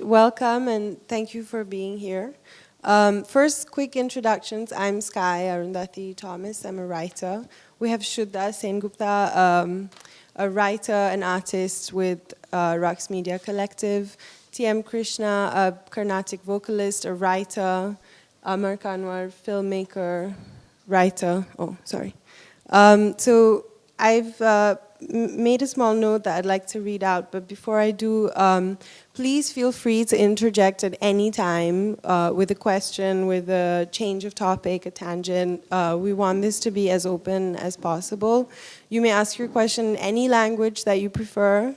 Welcome and thank you for being here. First, quick introductions. I'm Skye Arundhati Thomas. I'm a writer. We have Shuddhabrata Sengupta, a writer and artist with Rux Media Collective. TM Krishna, a Carnatic vocalist, a writer. Amar Kanwar, filmmaker, writer. Oh, sorry. So I've made a small note that I'd like to read out, but before I do, please feel free to interject at any time with a question, with a change of topic, a tangent. We want this to be as open as possible. You may ask your question in any language that you prefer.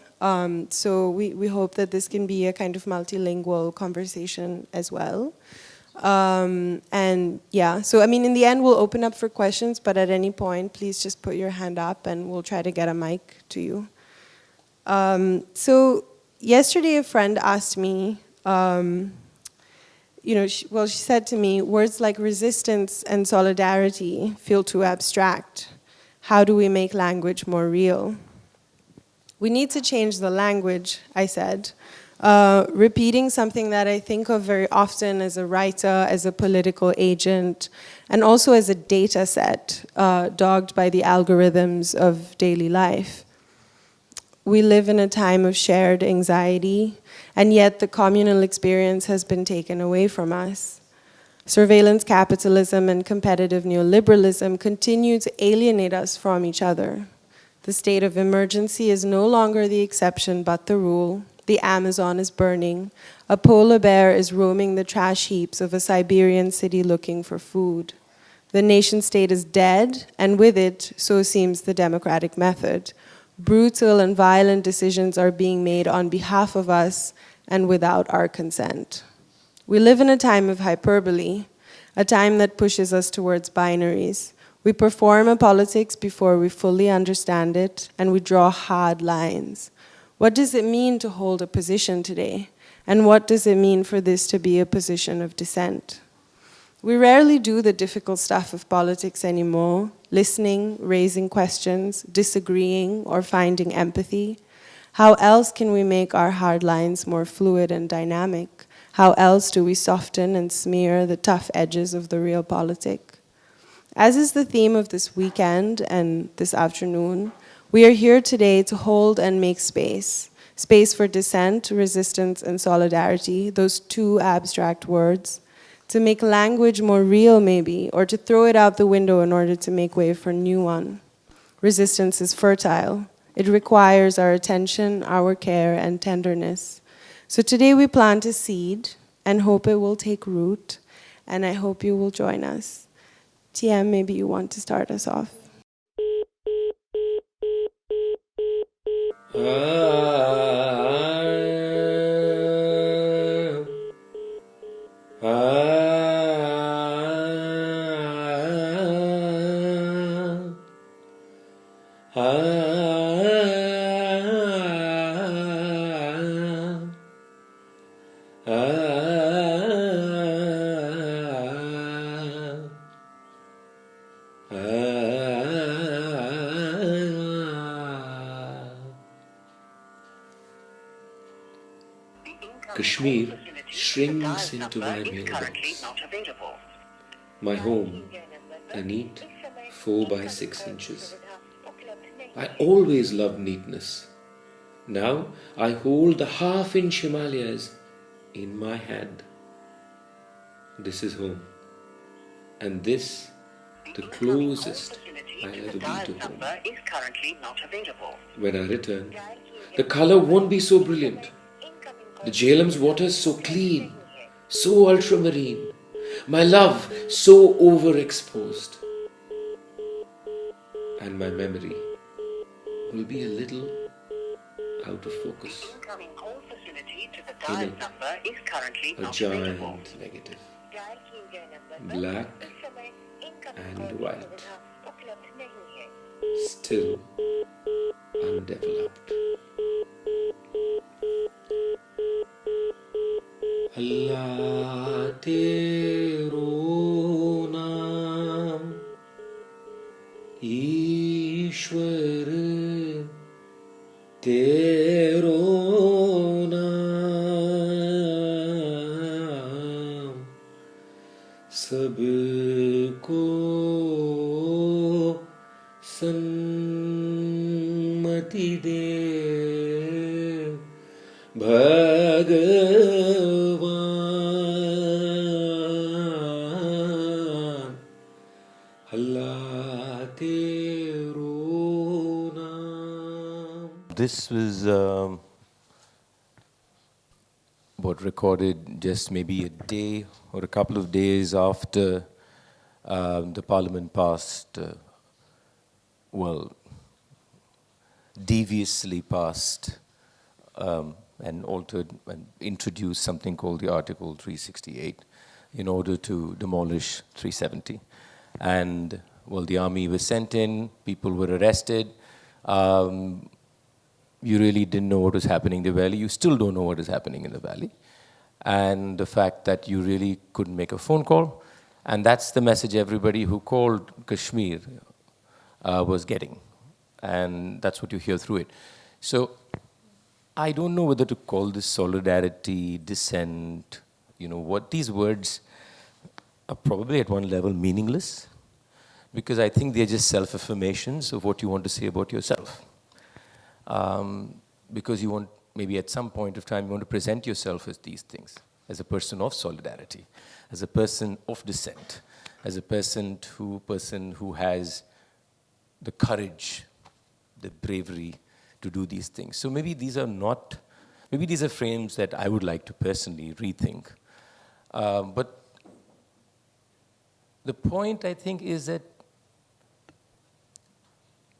So we hope that this can be a kind of multilingual conversation as well. And yeah, so I mean, in the end, we'll open up for questions, but at any point, please just put your hand up and we'll try to get a mic to you. So yesterday, a friend asked me, she said to me, words like resistance and solidarity feel too abstract. How do we make language more real? We need to change the language, I said. Repeating something that I think of very often as a writer, as a political agent, and also as a data set dogged by the algorithms of daily life. We live in a time of shared anxiety, and yet the communal experience has been taken away from us. Surveillance capitalism and competitive neoliberalism continue to alienate us from each other. The state of emergency is no longer the exception but the rule. The Amazon is burning. A polar bear is roaming the trash heaps of a Siberian city looking for food. The nation state is dead, and with it, so seems the democratic method. Brutal and violent decisions are being made on behalf of us and without our consent. We live in a time of hyperbole, a time that pushes us towards binaries. We perform a politics before we fully understand it, and we draw hard lines. What does it mean to hold a position today? And what does it mean for this to be a position of dissent? We rarely do the difficult stuff of politics anymore, listening, raising questions, disagreeing, or finding empathy. How else can we make our hard lines more fluid and dynamic? How else do we soften and smear the tough edges of the real politic? As is the theme of this weekend and this afternoon, we are here today to hold and make space. Space for dissent, resistance, and solidarity, those two abstract words. To make language more real, maybe, or to throw it out the window in order to make way for a new one. Resistance is fertile. It requires our attention, our care, and tenderness. So today we plant a seed and hope it will take root, and I hope you will join us. TM, maybe you want to start us off. Kashmir shrinks into my mailbox. My home, a neat 4 by 6 inches. I always loved neatness. Now I hold the half-inch Himalayas in my hand. This is home. And this, the closest I'll ever be to home. When I return, the color won't be so brilliant. The Jhelum's water is so clean, so ultramarine. My love so overexposed. And my memory will be a little out of focus. In it, a giant negative. Black and white. Still undeveloped. Allah tero naam Ishwar tero naam Sanmati de Bhagavan Allah Tero Naam. This was what recorded just maybe a day or a couple of days after the Parliament passed, deviously passed and altered and introduced something called the Article 368 in order to demolish 370. And, the army was sent in, people were arrested. You really didn't know what was happening in the valley. You still don't know what is happening in the valley. And the fact that you really couldn't make a phone call. And that's the message everybody who called Kashmir was getting. And that's what you hear through it. So I don't know whether to call this solidarity, dissent, what these words are probably at one level meaningless, because I think they're just self-affirmations of what you want to say about yourself. Because you want, maybe at some point of time, you want to present yourself as these things, as a person of solidarity, as a person of dissent, as a person who has the courage, the bravery to do these things. So maybe these are frames that I would like to personally rethink. But the point, I think, is that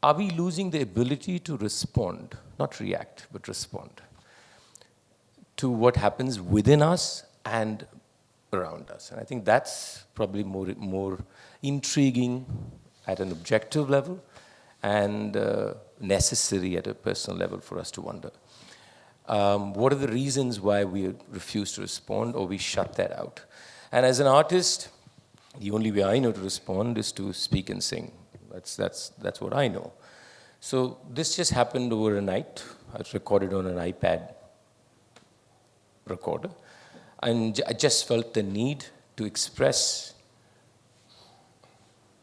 are we losing the ability to respond, not react, but respond to what happens within us and around us? And I think that's probably more intriguing at an objective level and necessary at a personal level for us to wonder. What are the reasons why we refuse to respond or we shut that out? And as an artist, the only way I know to respond is to speak and sing. That's what I know. So this just happened over a night. I recorded on an iPad recorder. And I just felt the need to express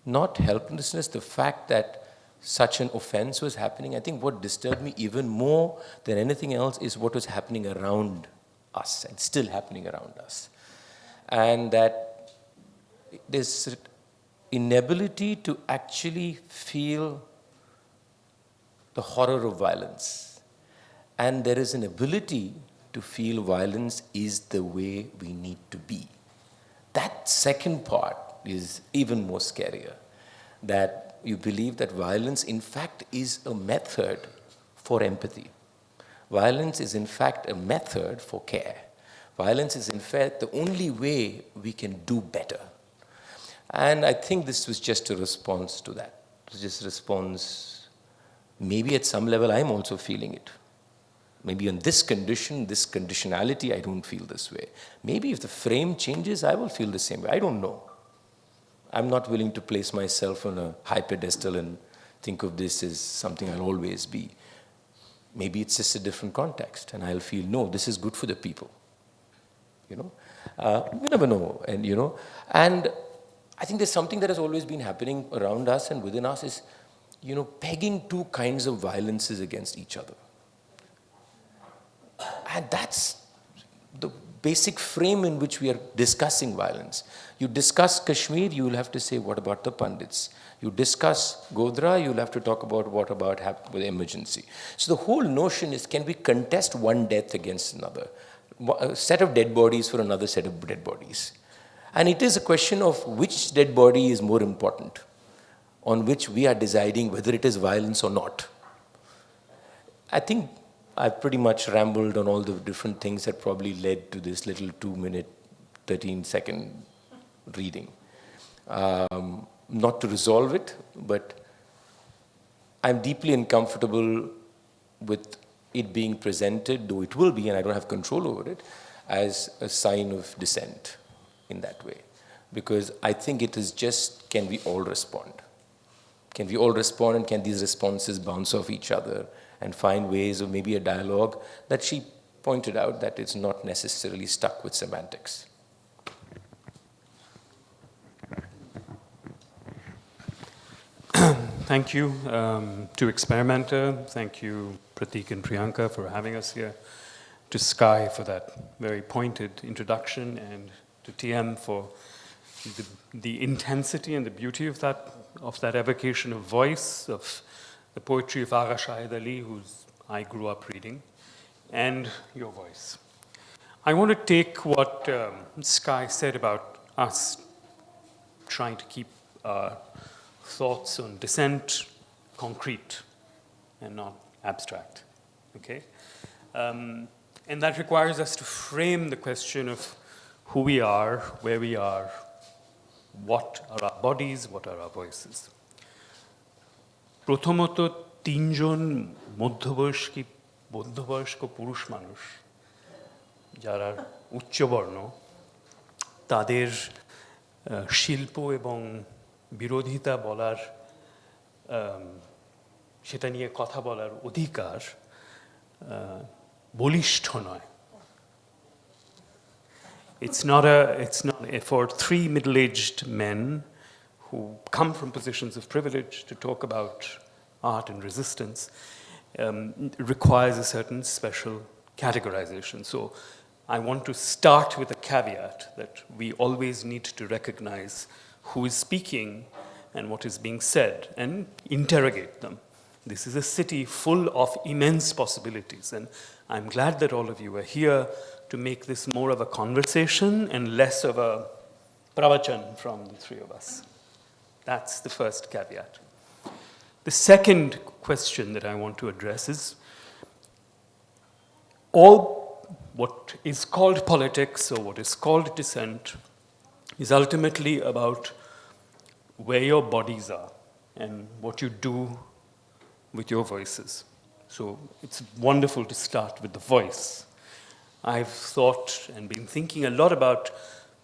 not helplessness, the fact that such an offense was happening. I think what disturbed me even more than anything else is what was happening around us and still happening around us. And that this inability to actually feel the horror of violence. And there is an ability to feel violence is the way we need to be. That second part is even more scarier. That you believe that violence, in fact, is a method for empathy. Violence is, in fact, a method for care. Violence is, in fact, the only way we can do better. And I think this was just a response to that. It was just a response. Maybe at some level I'm also feeling it. Maybe on this condition, this conditionality, I don't feel this way. Maybe if the frame changes, I will feel the same way. I don't know. I'm not willing to place myself on a high pedestal and think of this as something I'll always be. Maybe it's just a different context, and I'll feel, no, this is good for the people. We never know, and and I think there's something that has always been happening around us and within us is, pegging two kinds of violences against each other. And that's the basic frame in which we are discussing violence. You discuss Kashmir, you will have to say, what about the Pandits? You discuss Godhra, you'll have to talk about what about with emergency. So the whole notion is, can we contest one death against another? A set of dead bodies for another set of dead bodies. And it is a question of which dead body is more important, on which we are deciding whether it is violence or not. I think I've pretty much rambled on all the different things that probably led to this little 2-minute, 13-second reading. Not to resolve it, but I'm deeply uncomfortable with it being presented, though it will be, and I don't have control over it, as a sign of dissent in that way. Because I think it is just, can we all respond? Can we all respond, and can these responses bounce off each other and find ways of maybe a dialogue that she pointed out that it's not necessarily stuck with semantics. Thank you to Experimenter. Thank you, Pratik and Priyanka, for having us here. To Skye for that very pointed introduction, and to TM for the intensity and the beauty of that evocation of voice, of the poetry of Agha Shahid Ali, whose I grew up reading, and your voice. I want to take what Skye said about us trying to keep our thoughts on dissent concrete and not abstract, okay? And that requires us to frame the question of who we are, where we are, what are our bodies, what are our voices. প্রথমত তিনজন মধ্যবয়স্ক পুরুষ মানুষ যারা উচ্চবর্ণ, তাদের শিল্প এবং বিরোধিতা বলার, সেটা নিয়ে কথা বলার অধিকার বলিষ্ঠ নয়. It's not for three middle-aged men who come from positions of privilege to talk about art and resistance. Requires a certain special categorization. So I want to start with a caveat that we always need to recognize who is speaking and what is being said and interrogate them. This is a city full of immense possibilities, and I'm glad that all of you are here to make this more of a conversation and less of a pravachan from the three of us. That's the first caveat. The second question that I want to address is all what is called politics or what is called dissent is ultimately about where your bodies are and what you do with your voices. So it's wonderful to start with the voice. I've thought and been thinking a lot about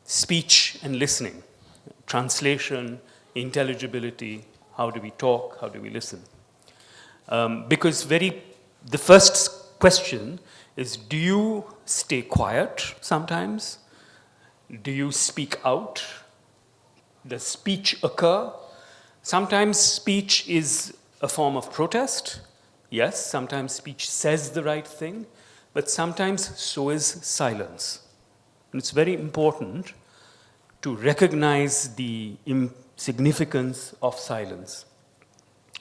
speech and listening, translation, intelligibility, how do we talk, how do we listen? Because the first question is, do you stay quiet sometimes? Do you speak out? Does speech occur? Sometimes speech is a form of protest. Yes, sometimes speech says the right thing, but sometimes so is silence. And it's very important to recognize the significance of silence.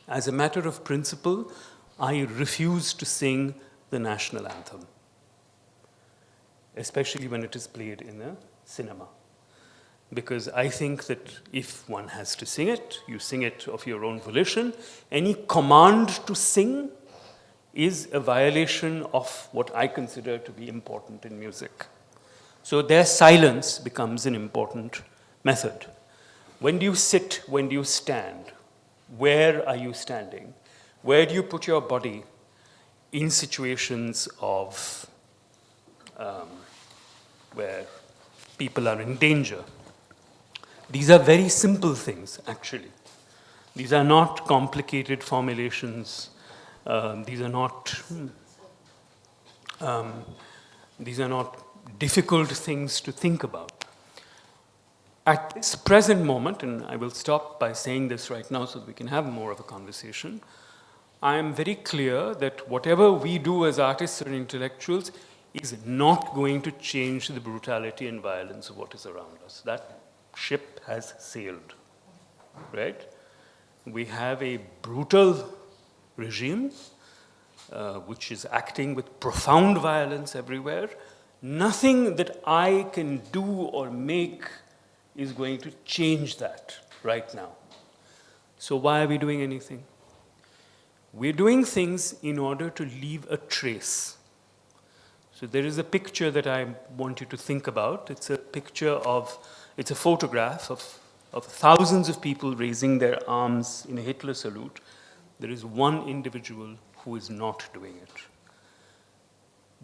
As a matter of principle, I refuse to sing the national anthem, especially when it is played in a cinema. Because I think that if one has to sing it, you sing it of your own volition. Any command to sing is a violation of what I consider to be important in music. So their silence becomes an important method. When do you sit? When do you stand? Where are you standing? Where do you put your body in situations of where people are in danger? These are very simple things, actually. These are not complicated formulations. These are not difficult things to think about. At this present moment, and I will stop by saying this right now so that we can have more of a conversation, I am very clear that whatever we do as artists or intellectuals is not going to change the brutality and violence of what is around us. That ship has sailed, right? We have a brutal regime which is acting with profound violence everywhere. Nothing that I can do or make is going to change that right now. So why are we doing anything? We're doing things in order to leave a trace. So there is a picture that I want you to think about. It's a photograph of thousands of people raising their arms in a Hitler salute. There is one individual who is not doing it.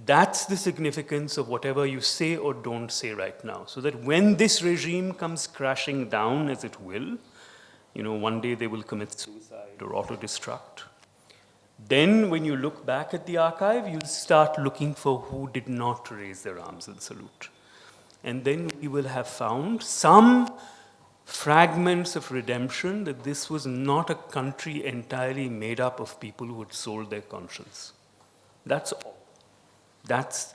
That's the significance of whatever you say or don't say right now. So that when this regime comes crashing down, as it will, one day they will commit suicide or auto-destruct. Then when you look back at the archive, you'll start looking for who did not raise their arms and salute. And then we will have found some fragments of redemption, that this was not a country entirely made up of people who had sold their conscience. That's all. That's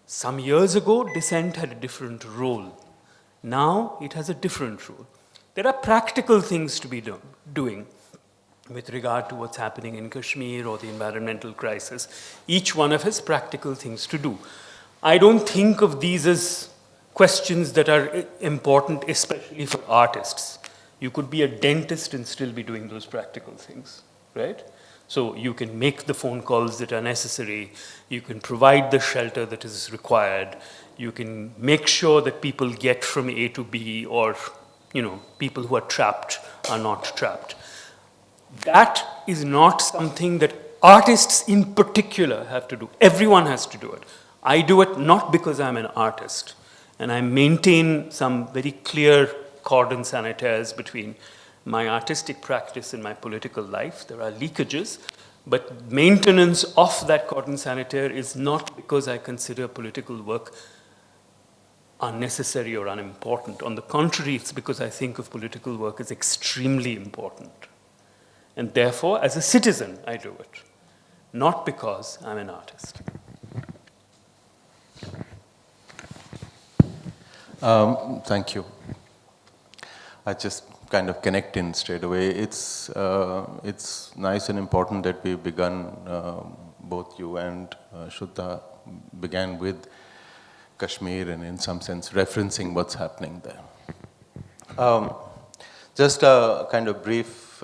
some years ago, Dissent had a different role. Now it has a different role. There are practical things to be doing with regard to what's happening in Kashmir or the environmental crisis. Each one of us has practical things to do. I don't think of these as questions that are important, especially for artists. You could be a dentist and still be doing those practical things, right? So you can make the phone calls that are necessary. You can provide the shelter that is required. You can make sure that people get from A to B, or, people who are trapped are not trapped. That is not something that artists in particular have to do. Everyone has to do it. I do it not because I'm an artist, and I maintain some very clear cordon sanitaires between my artistic practice and my political life. There are leakages, but maintenance of that cordon sanitaire is not because I consider political work unnecessary or unimportant. On the contrary, it's because I think of political work as extremely important. And therefore, as a citizen, I do it, not because I'm an artist. Thank you. I just kind of connect in straight away. It's nice and important that we've begun, both you and Shuddha began with Kashmir and in some sense referencing what's happening there. Just a kind of brief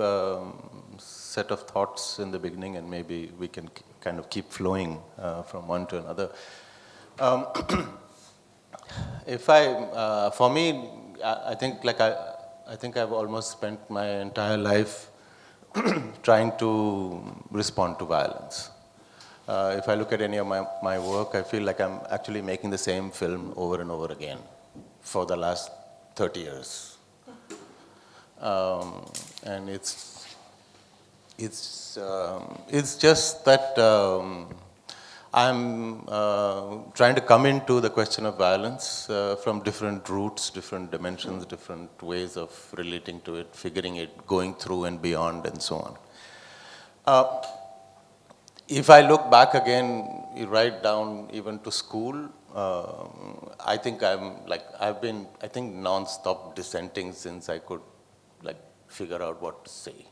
set of thoughts in the beginning, and maybe we can kind of keep flowing from one to another. For me, I think I've almost spent my entire life trying to respond to violence. If I look at any of my work, I feel like I'm actually making the same film over and over again for the last 30 years. And it's just that I'm trying to come into the question of violence from different roots, different dimensions, different ways of relating to it, figuring it, going through and beyond, and so on. If I look back again, right down even to school, I think I've been non-stop dissenting since I could figure out what to say.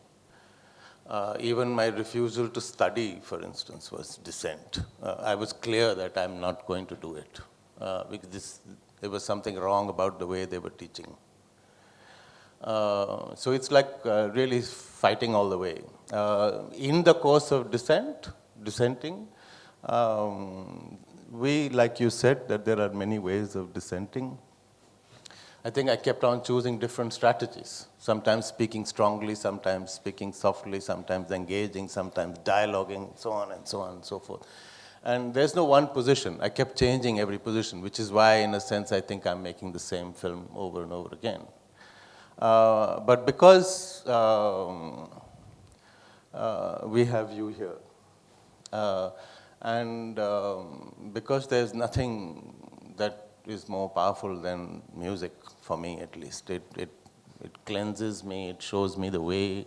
Even my refusal to study, for instance, was dissent. I was clear that I'm not going to do it because there was something wrong about the way they were teaching. So it's really fighting all the way. In the course of dissenting, like you said, that there are many ways of dissenting. I think I kept on choosing different strategies, sometimes speaking strongly, sometimes speaking softly, sometimes engaging, sometimes dialoguing, so on and so on and so forth. And there's no one position. I kept changing every position, which is why, in a sense, I think I'm making the same film over and over again. But because we have you here, and because there's nothing that is more powerful than music, for me at least. It cleanses me, it shows me the way.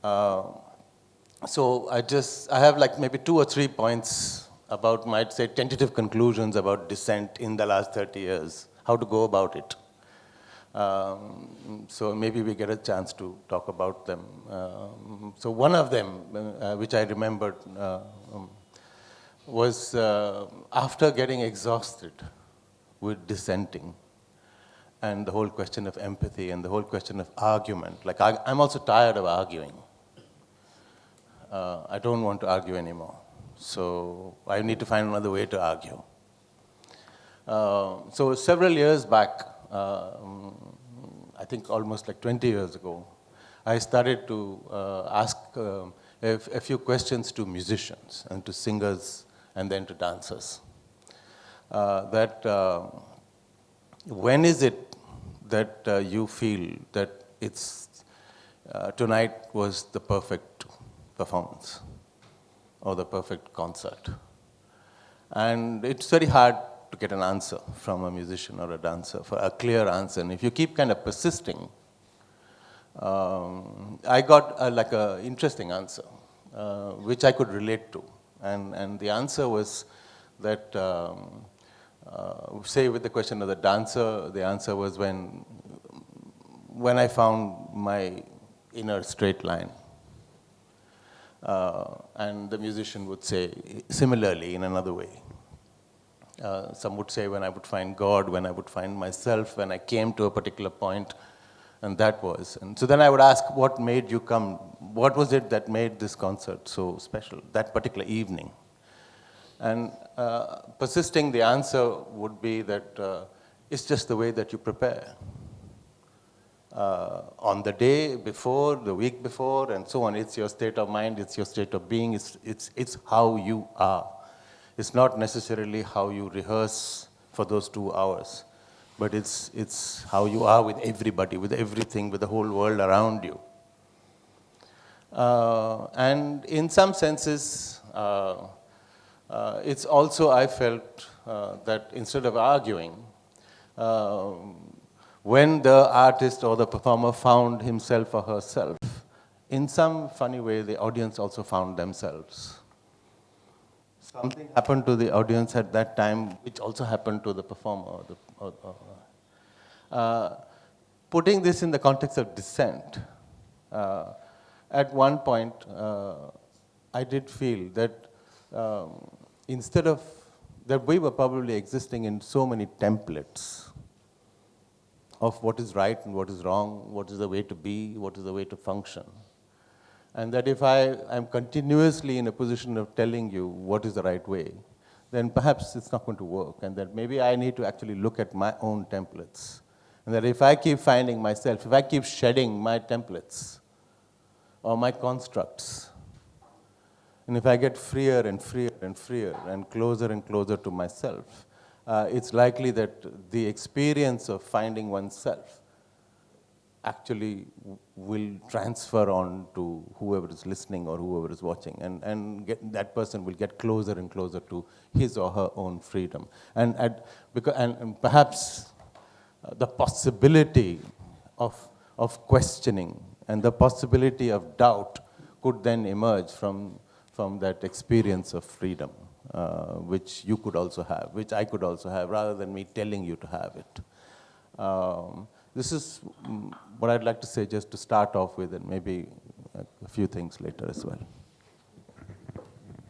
So I have maybe 2 or 3 points about, might say, tentative conclusions about dissent in the last 30 years, how to go about it. So maybe we get a chance to talk about them. So one of them, which I remembered, was after getting exhausted with dissenting and the whole question of empathy and the whole question of argument. I'm also tired of arguing. I don't want to argue anymore. So I need to find another way to argue. So several years back, I think almost 20 years ago, I started to ask a few questions to musicians and to singers and then to dancers. When is it that you feel that tonight was the perfect performance or the perfect concert? And it's very hard to get an answer from a musician or a dancer, for a clear answer. And if you keep kind of persisting, I got like an interesting answer, which I could relate to. And the answer was that, say with the question of the dancer, the answer was when I found my inner straight line. And the musician would say similarly in another way. Some would say when I would find God, when I would find myself, when I came to a particular point, and that was. And so then I would ask, what made you come? What was it that made this concert so special, that particular evening? And persisting, the answer would be that it's just the way that you prepare. On the day before, the week before, and so on. It's your state of mind, it's your state of being, it's how you are. It's not necessarily how you rehearse for those 2 hours, but it's how you are with everybody, with everything, with the whole world around you. And in some senses, it's also, I felt, that instead of arguing, when the artist or the performer found himself or herself, in some funny way, the audience also found themselves. Something happened to the audience at that time, which also happened to the performer. Putting this in the context of Dissent, at one point, I did feel that instead of, that we were probably existing in so many templates of what is right and what is wrong, what is the way to be, what is the way to function. And that if I am continuously in a position of telling you what is the right way, then perhaps it's not going to work. And that maybe I need to actually look at my own templates. And that if I keep finding myself, if I keep shedding my templates or my constructs, and if I get freer and freer and freer and closer to myself, it's likely that the experience of finding oneself actually will transfer on to whoever is listening or whoever is watching, and that person will get closer and closer to his or her own freedom. And perhaps the possibility of questioning and the possibility of doubt could then emerge from that experience of freedom, which you could also have, which I could also have, rather than me telling you to have it. This is what I'd like to say just to start off with, and maybe a few things later as well.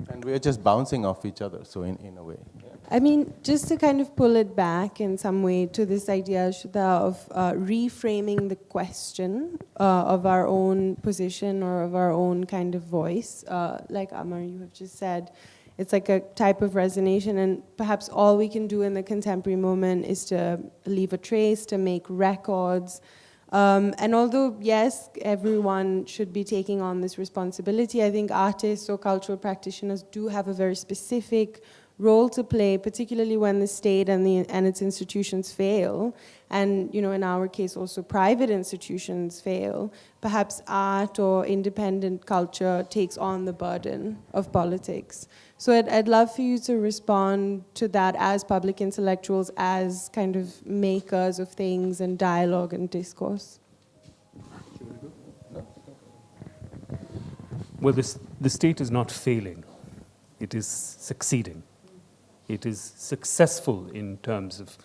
And we're just bouncing off each other, so in a way. Yeah. I mean, just to kind of pull it back in some way to this idea, Shuddha, of reframing the question of our own position or of our own kind of voice, like Amar, you have just said, it's like a type of resignation, and perhaps all we can do in the contemporary moment is to leave a trace, to make records. And although, yes, everyone should be taking on this responsibility, I think artists or cultural practitioners do have a very specific role to play, particularly when the state and its institutions fail, and in our case also private institutions fail. Perhaps art or independent culture takes on the burden of politics. So I'd love for you to respond to that as public intellectuals, as kind of makers of things and dialogue and discourse. Well, the state is not failing. It is succeeding. It is successful in terms of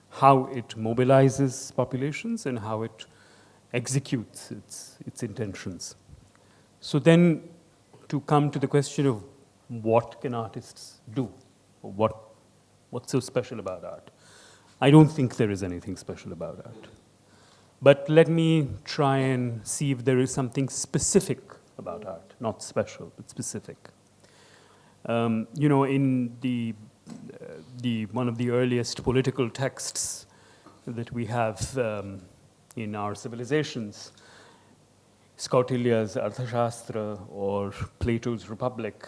how it mobilizes populations and how it executes its intentions. So then, to come to the question of what can artists do, or what's so special about art? I don't think there is anything special about art. But let me try and see if there is something specific about art, not special, but specific. In one of the earliest political texts that we have in our civilizations, Kautilya's Arthashastra or Plato's Republic,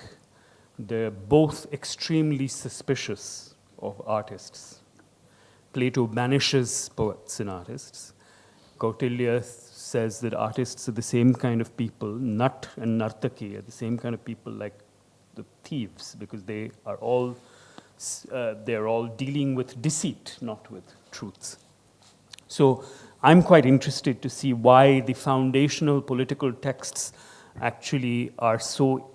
they're both extremely suspicious of artists. Plato banishes poets and artists. Kautilya says that artists are the same kind of people, Nat and Nartaki are the same kind of people like the thieves, because they are all they're all dealing with deceit, not with truths. So I'm quite interested to see why the foundational political texts actually are so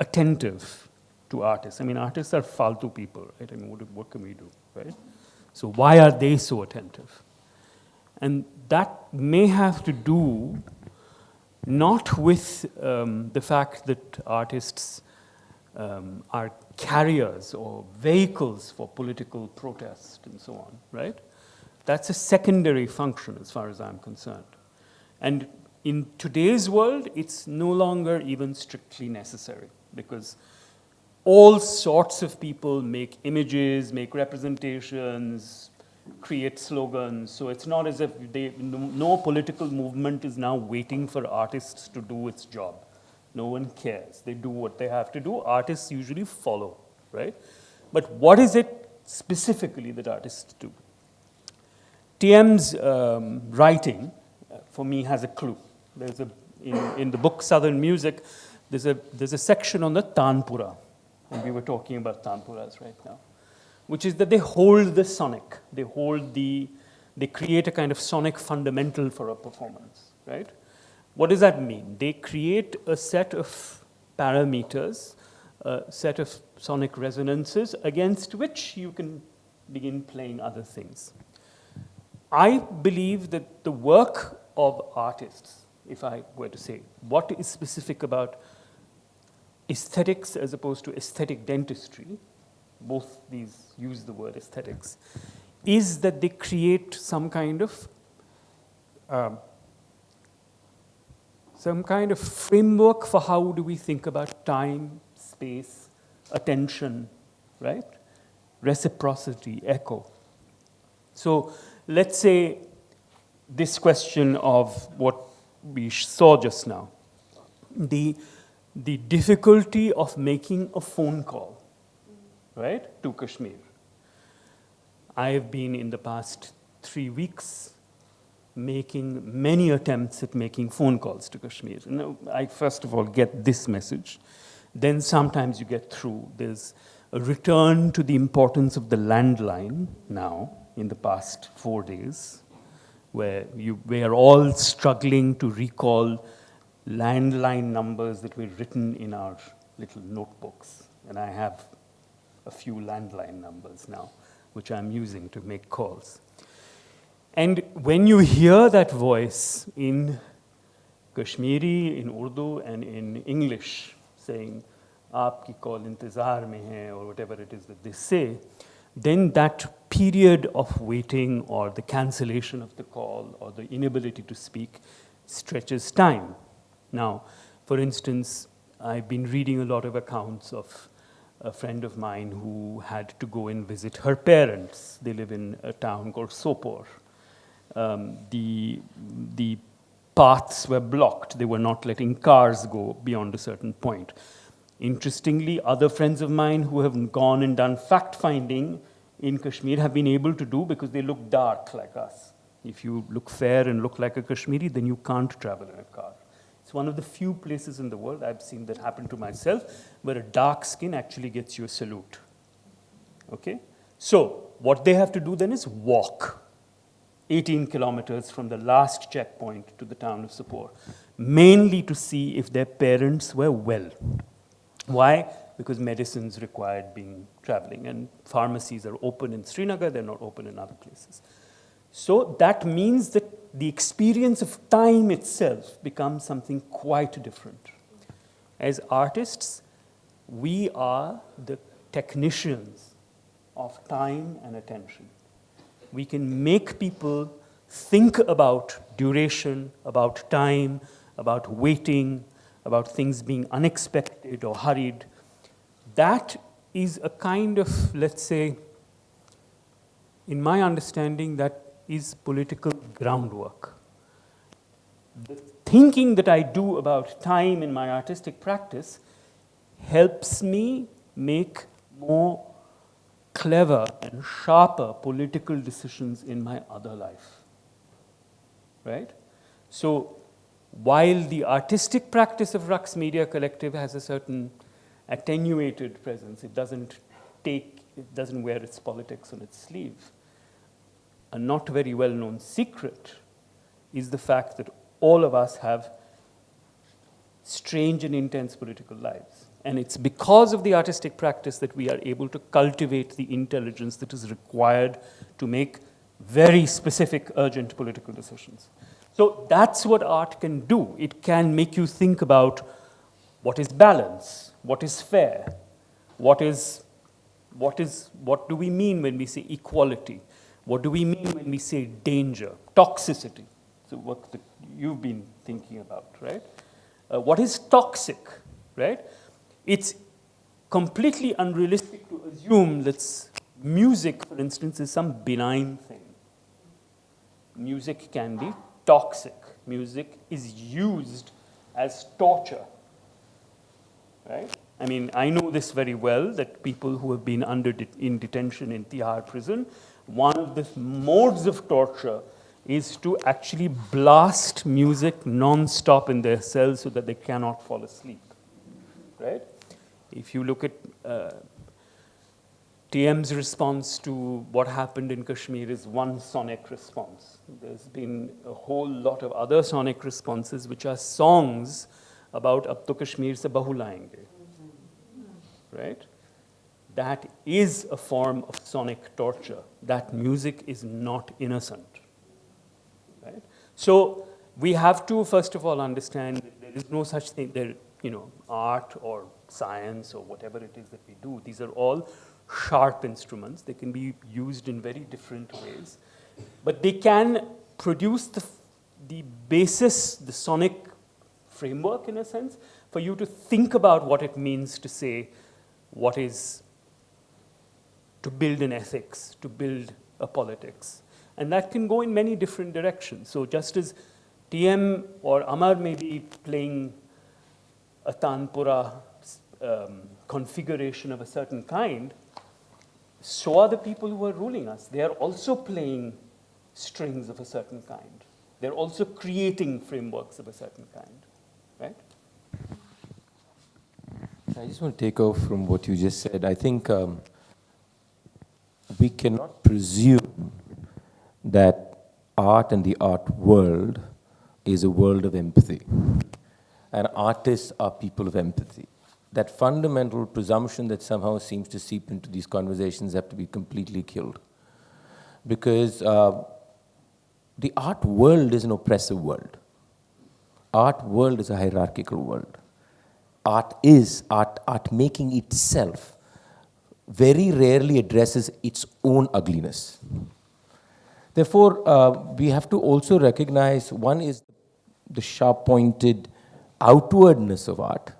attentive to artists. I mean, artists are faltu people, right? I mean, what can we do, right? So why are they so attentive? And that may have to do not with the fact that artists are carriers or vehicles for political protest and so on, right? That's a secondary function as far as I'm concerned. And in today's world, it's no longer even strictly necessary because all sorts of people make images, make representations, create slogans. So it's not as if no political movement is now waiting for artists to do its job. No one cares. They do what they have to do. Artists usually follow, right? But what is it specifically that artists do? TM's writing, for me, has a clue. There's in the book Southern Music, there's a section on the Tanpura, and we were talking about Tanpuras right now, which is that they hold the sonic. They create a kind of sonic fundamental for a performance, right? What does that mean? They create a set of parameters, a set of sonic resonances against which you can begin playing other things. I believe that the work of artists, if I were to say, what is specific about aesthetics as opposed to aesthetic dentistry, both these use the word aesthetics, is that they create some kind of framework for how do we think about time, space, attention, right? Reciprocity, echo. So let's say this question of what we saw just now, the difficulty of making a phone call, right, to Kashmir. I have been in the past 3 weeks making many attempts at making phone calls to Kashmir. I first of all get this message, then sometimes you get through. There's a return to the importance of the landline now in the past 4 days, where we are all struggling to recall landline numbers that were written in our little notebooks. And I have a few landline numbers now, which I'm using to make calls. And when you hear that voice in Kashmiri, in Urdu, and in English saying, "Aapki call intezar mein hai," or whatever it is that they say, then that period of waiting or the cancellation of the call or the inability to speak stretches time. Now, for instance, I've been reading a lot of accounts of a friend of mine who had to go and visit her parents. They live in a town called Sopor. The paths were blocked. They were not letting cars go beyond a certain point. Interestingly, other friends of mine who have gone and done fact-finding in Kashmir have been able to do because they look dark like us. If you look fair and look like a Kashmiri, then you can't travel in a car. It's one of the few places in the world I've seen that happen to myself where a dark skin actually gets you a salute. Okay? So, what they have to do then is walk 18 kilometers from the last checkpoint to the town of Sopor, mainly to see if their parents were well. Why? Because medicines required traveling, and pharmacies are open in Srinagar, they're not open in other places. So that means that the experience of time itself becomes something quite different. As artists, we are the technicians of time and attention. We can make people think about duration, about time, about waiting, about things being unexpected or hurried. That is a kind of, let's say, in my understanding, that is political groundwork. The thinking that I do about time in my artistic practice helps me make more clever and sharper political decisions in my other life, right? So while the artistic practice of Rux Media Collective has a certain attenuated presence, it doesn't it doesn't wear its politics on its sleeve. A not very well-known secret is the fact that all of us have strange and intense political lives. And it's because of the artistic practice that we are able to cultivate the intelligence that is required to make very specific, urgent political decisions. So that's what art can do. It can make you think about what is balance, what is fair, what do we mean when we say equality? What do we mean when we say danger, toxicity? So what you've been thinking about, right? What is toxic, right? It's completely unrealistic to assume that music, for instance, is some benign thing. Music can be toxic. Music is used as torture, right? I mean, I know this very well, that people who have been in detention in Tihar prison, one of the modes of torture is to actually blast music non-stop in their cells so that they cannot fall asleep, right? If you look at TM's response to what happened in Kashmir is one sonic response. There's been a whole lot of other sonic responses, which are songs about Ab to Kashmir se bahu layenge, right? That is a form of sonic torture. That music is not innocent, right? So we have to, first of all, understand that there is no such thing, art or science or whatever it is that we do. These are all sharp instruments. They can be used in very different ways. But they can produce the basis, the sonic framework, in a sense, for you to think about what it means to say what is to build an ethics, to build a politics. And that can go in many different directions. So just as TM or Amar may be playing a Tanpura configuration of a certain kind, so are the people who are ruling us. They are also playing strings of a certain kind. They're also creating frameworks of a certain kind, right? I just want to take off from what you just said. I think we cannot presume that art and the art world is a world of empathy. And artists are people of empathy. That fundamental presumption that somehow seems to seep into these conversations have to be completely killed. Because the art world is an oppressive world. Art world is a hierarchical world. Art making itself very rarely addresses its own ugliness. Therefore, we have to also recognize, one is the sharp-pointed outwardness of art,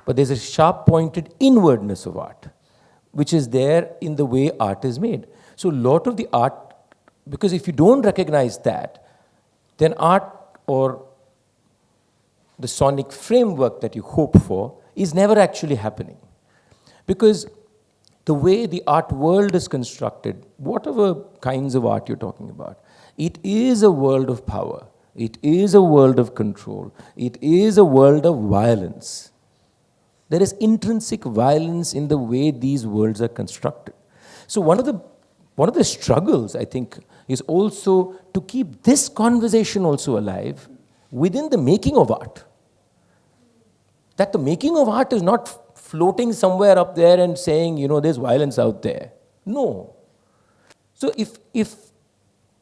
but there's a sharp-pointed inwardness of art, which is there in the way art is made. So a lot of the art, because if you don't recognize that, then art or the sonic framework that you hope for is never actually happening. Because the way the art world is constructed, whatever kinds of art you're talking about, it is a world of power. It is a world of control. It is a world of violence. There is intrinsic violence in the way these worlds are constructed. So one of the struggles, I think, is also to keep this conversation also alive within the making of art. That the making of art is not floating somewhere up there and saying, there's violence out there. No. So if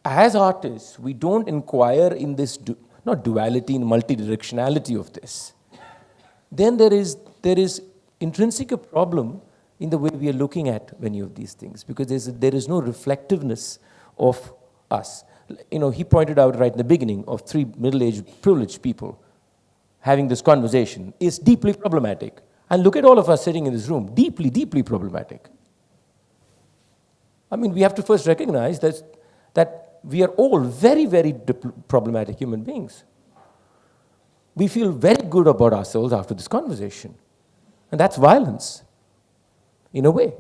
as artists, we don't inquire in this, not duality, in multidirectionality of this, then there is intrinsic a problem in the way we are looking at many of these things, because there is no reflectiveness of us. He pointed out right in the beginning of 3 middle-aged privileged people having this conversation is deeply problematic. And look at all of us sitting in this room, deeply, deeply problematic. I mean, we have to first recognize that we are all very, very problematic human beings. We feel very good about ourselves after this conversation. And that's violence, in a way.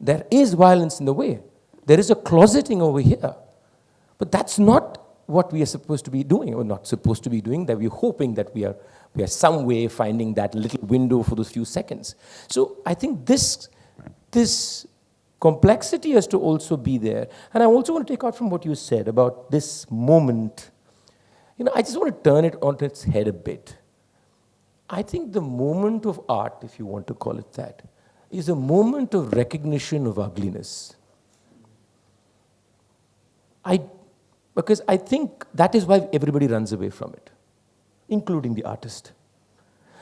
There is violence in the way. There is a closeting over here. But that's not what we are supposed to be doing, or not supposed to be doing, that we're hoping that we are some way finding that little window for those few seconds. So I think this this complexity has to also be there. And I also want to take out from what you said about this moment. I just want to turn it onto its head a bit. I think the moment of art, if you want to call it that, is a moment of recognition of ugliness. Because I think that is why everybody runs away from it, including the artist.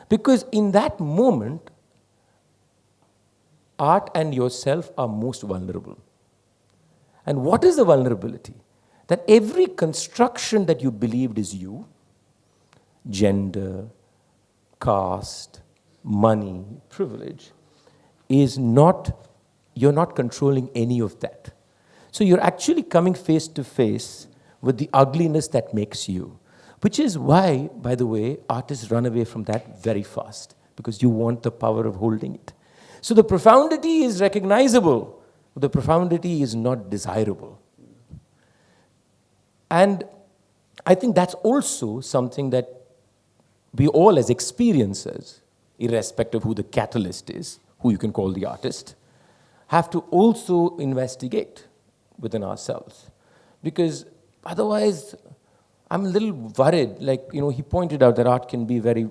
Because in that moment, art and yourself are most vulnerable. And what is the vulnerability? That every construction that you believed is you, gender, caste, money, privilege, you're not controlling any of that. So you're actually coming face to face with the ugliness that makes you, which is why, by the way, artists run away from that very fast, because you want the power of holding it. So the profundity is recognizable, but the profundity is not desirable. And I think that's also something that we all as experiencers, irrespective of who the catalyst is, who you can call the artist, have to also investigate within ourselves. Because otherwise, I'm a little worried. He pointed out that art can be very,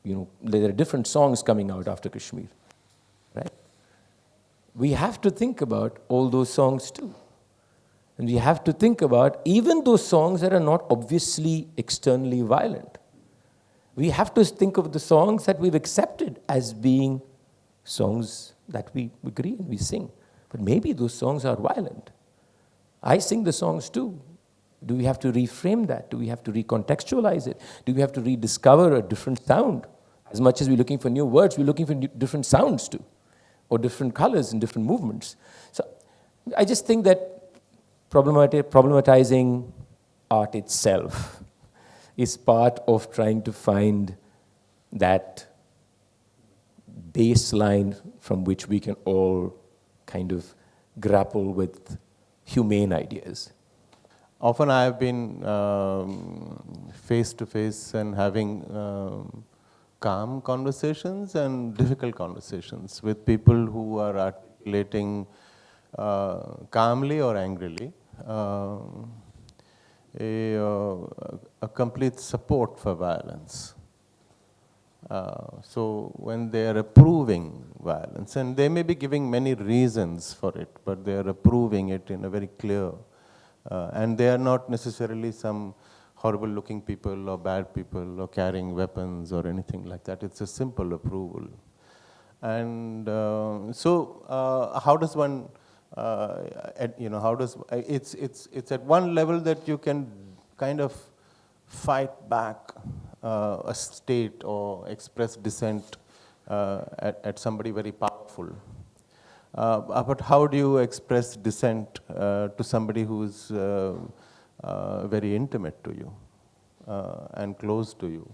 there are different songs coming out after Kashmir, right? We have to think about all those songs too. And we have to think about even those songs that are not obviously externally violent. We have to think of the songs that we've accepted as being songs that we agree and we sing. But maybe those songs are violent. I sing the songs too. Do we have to reframe that? Do we have to recontextualize it? Do we have to rediscover a different sound? As much as we're looking for new words, we're looking for different sounds too, or different colors and different movements. So I just think that problematizing art itself is part of trying to find that baseline from which we can all kind of grapple with humane ideas. Often I have been face to face and having calm conversations and difficult conversations with people who are articulating calmly or angrily a complete support for violence. So when they are approving violence, and they may be giving many reasons for it, but they are approving it in a very clear, and they are not necessarily some horrible looking people or bad people or carrying weapons or anything like that. It's a simple approval. And how does one, it's at one level that you can kind of fight back a state or express dissent at somebody very powerful. But how do you express dissent to somebody who's very intimate to you and close to you?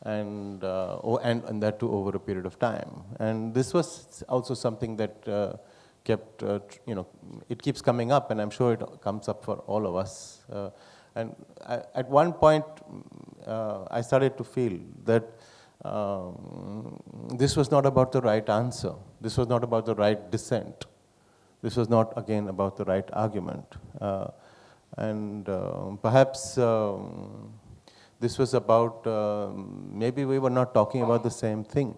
And that too over a period of time. And this was also something that kept, it keeps coming up, and I'm sure it comes up for all of us. And at one point, I started to feel that this was not about the right answer. This was not about the right dissent. This was not, again, about the right argument. Perhaps this was about, maybe we were not talking about the same thing.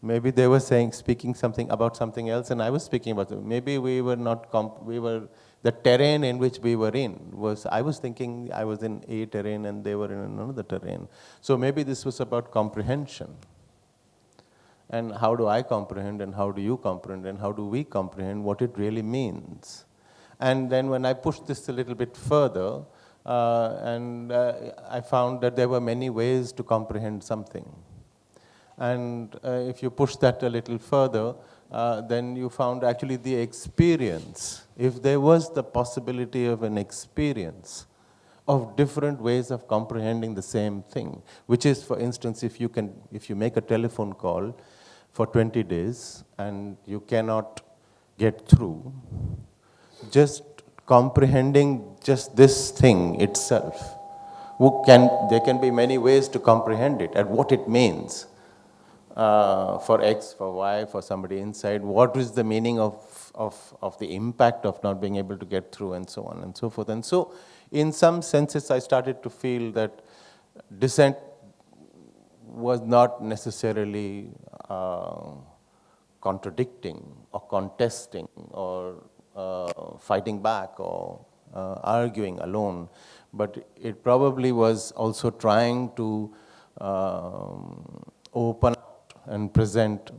Maybe they were speaking something about something else, and I was speaking about it. Maybe we were not, the terrain in which we were in was, I was thinking I was in a terrain and they were in another terrain. So maybe this was about comprehension. And how do I comprehend, and how do you comprehend, and how do we comprehend what it really means? And then when I pushed this a little bit further, I found that there were many ways to comprehend something. And if you push that a little further, then you found actually the experience. If there was the possibility of an experience of different ways of comprehending the same thing, which is, for instance, if you make a telephone call for 20 days and you cannot get through, just comprehending just this thing itself, there can be many ways to comprehend it and what it means. for X, for Y, for somebody inside, what is the meaning of the impact of not being able to get through, and so on and so forth. And so, in some senses, I started to feel that dissent was not necessarily contradicting or contesting or fighting back or arguing alone, but it probably was also trying to open out and present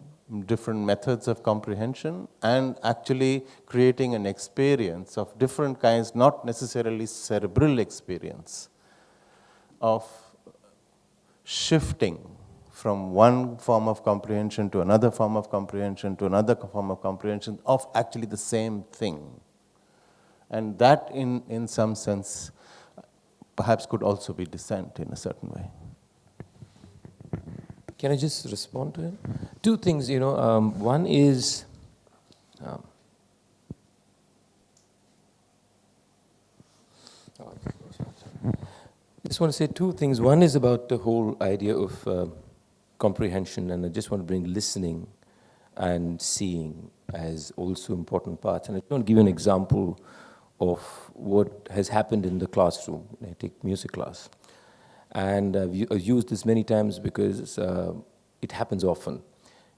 different methods of comprehension and actually creating an experience of different kinds, not necessarily cerebral experience, of shifting from one form of comprehension to another form of comprehension to another form of comprehension of actually the same thing. And that, in some sense, perhaps could also be dissent in a certain way. Can I just respond to him? Two things, one is, I just want to say two things. One is about the whole idea of comprehension, and I just want to bring listening and seeing as also important parts. And I just want to give you an example of what has happened in the classroom. I take music class. And I've used this many times because it happens often.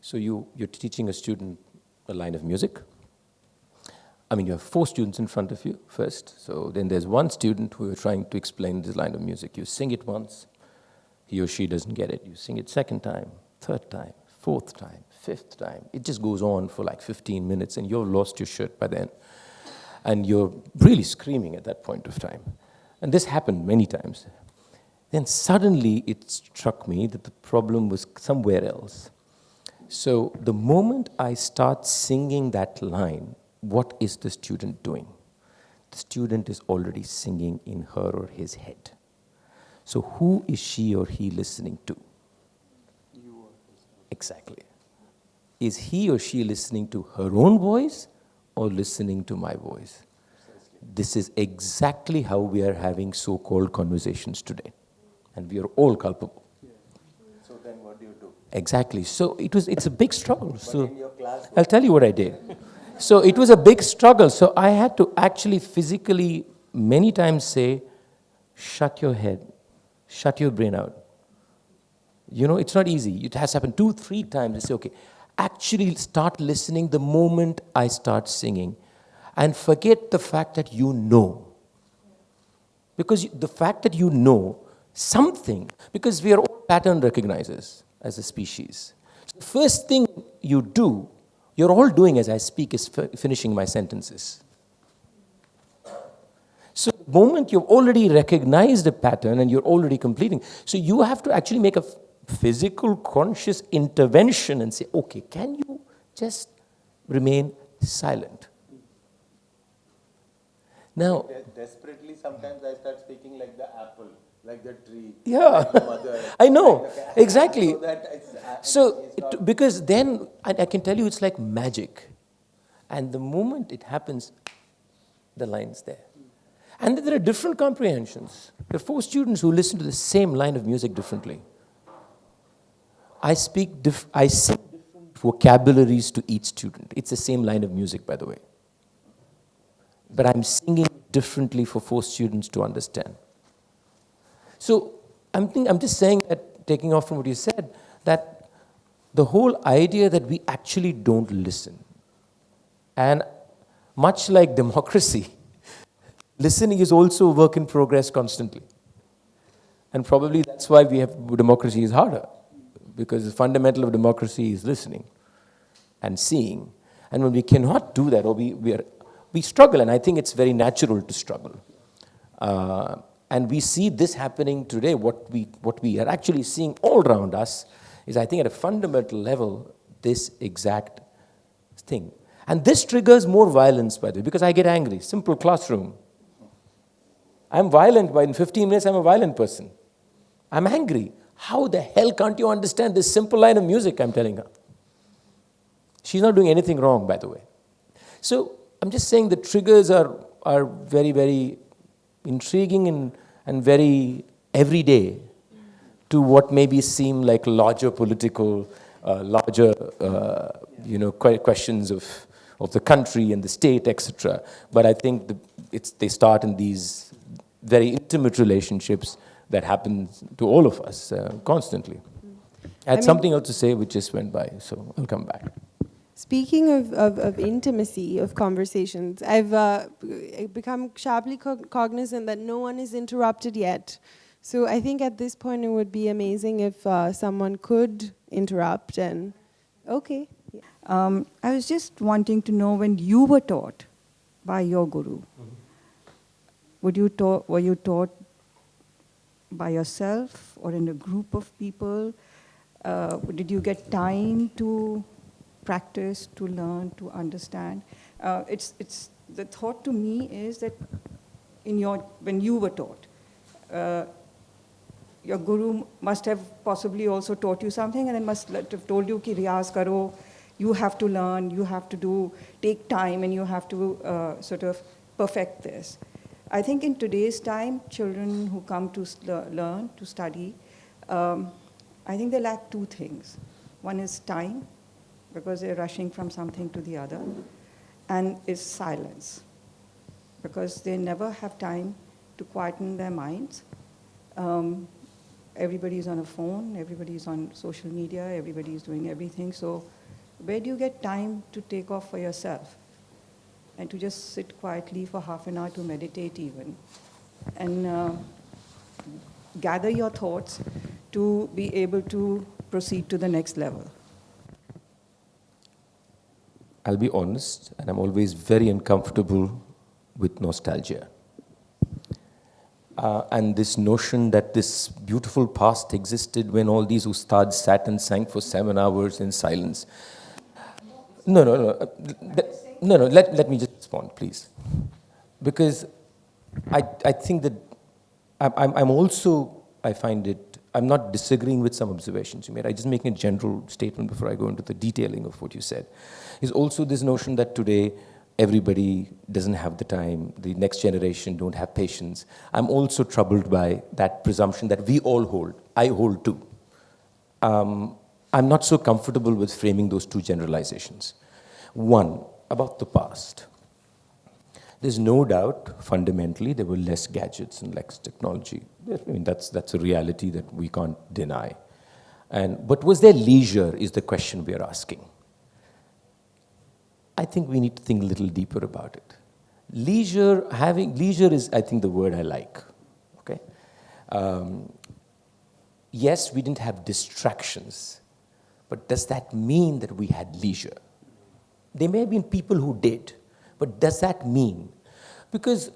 So you're teaching a student a line of music. I mean, you have 4 students in front of you first. So then there's one student who you're trying to explain this line of music. You sing it once, he or she doesn't get it. You sing it second time, third time, fourth time, fifth time. It just goes on for like 15 minutes and you've lost your shirt by then. And you're really screaming at that point of time. And this happened many times. Then suddenly it struck me that the problem was somewhere else. So the moment I start singing that line, what is the student doing? The student is already singing in her or his head. So who is she or he listening to? You or his. Exactly. Is he or she listening to her own voice or listening to my voice? This is exactly how we are having so-called conversations today. And we are all culpable. Yeah. So then what do you do? Exactly. So it's a big struggle. So in your class, I'll tell you what I did. So it was a big struggle. So I had to actually physically many times say, shut your head, shut your brain out. It's not easy. It has happened 2-3 times. I say, okay, actually start listening the moment I start singing. And forget the fact that you know. Because the fact that you know something, because we are all pattern recognizers as a species. So the first thing you do, you're all doing as I speak, is finishing my sentences. So the moment you've already recognized a pattern and you're already completing, so you have to actually make a physical, conscious intervention and say, okay, can you just remain silent? Now, desperately, sometimes I start speaking like the apple, like the tree, yeah, like the mother. I know, like exactly. So Because then, I can tell you, it's like magic. And the moment it happens, the line's there. And then there are different comprehensions. There are 4 students who listen to the same line of music differently. I sing different vocabularies to each student. It's the same line of music, by the way. But I'm singing differently for 4 students to understand. So I'm just saying that, taking off from what you said, that the whole idea that we actually don't listen, and much like democracy, listening is also a work in progress constantly. And probably that's why democracy is harder, because the fundamental of democracy is listening and seeing. And when we cannot do that, or we struggle, and I think it's very natural to struggle. And we see this happening today. What we are actually seeing all around us is, I think at a fundamental level, this exact thing. And this triggers more violence, by the way, because I get angry. Simple classroom. I'm violent, but in 15 minutes I'm a violent person. I'm angry. How the hell can't you understand this simple line of music I'm telling her? She's not doing anything wrong, by the way. So I'm just saying the triggers are very, very intriguing and very everyday to what maybe seem like larger political larger, questions of the country and the state, etc. But I think they start in these very intimate relationships that happen to all of us constantly. I had something else to say which just went by, so I'll come back. Speaking of intimacy, of conversations, I've become sharply cognizant that no one is interrupted yet. So I think at this point it would be amazing if someone could interrupt and, okay. I was just wanting to know, when you were taught by your guru, were you taught by yourself or in a group of people? Did you get time to practice, to learn, to understand? It's the thought to me is that when you were taught, your guru must have possibly also taught you something, and then must have told you ki riyaz karo, you have to learn, you have to take time, and you have to sort of perfect this. I think in today's time, children who come to learn, to study, I think they lack two things. One is time, because they're rushing from something to the other, and is silence, because they never have time to quieten their minds. Everybody's on a phone, everybody's on social media, everybody's doing everything. So where do you get time to take off for yourself and to just sit quietly for half an hour to meditate even, and gather your thoughts to be able to proceed to the next level? I'll be honest, and I'm always very uncomfortable with nostalgia. And this notion that this beautiful past existed when all these ustads sat and sang for 7 hours in silence. No, let me just respond, please. Because I think that I'm not disagreeing with some observations you made. I'm just making a general statement before I go into the detailing of what you said. Is also this notion that today everybody doesn't have the time, the next generation don't have patience. I'm also troubled by that presumption that we all hold. I hold too. I'm not so comfortable with framing those two generalizations. One, about the past. There's no doubt, fundamentally, there were less gadgets and less technology. I mean, that's a reality that we can't deny. But was there leisure is the question we're asking. I think we need to think a little deeper about it. Leisure is, I think, the word I like. Okay? Yes, we didn't have distractions, but does that mean that we had leisure? There may have been people who did, but does that mean? Because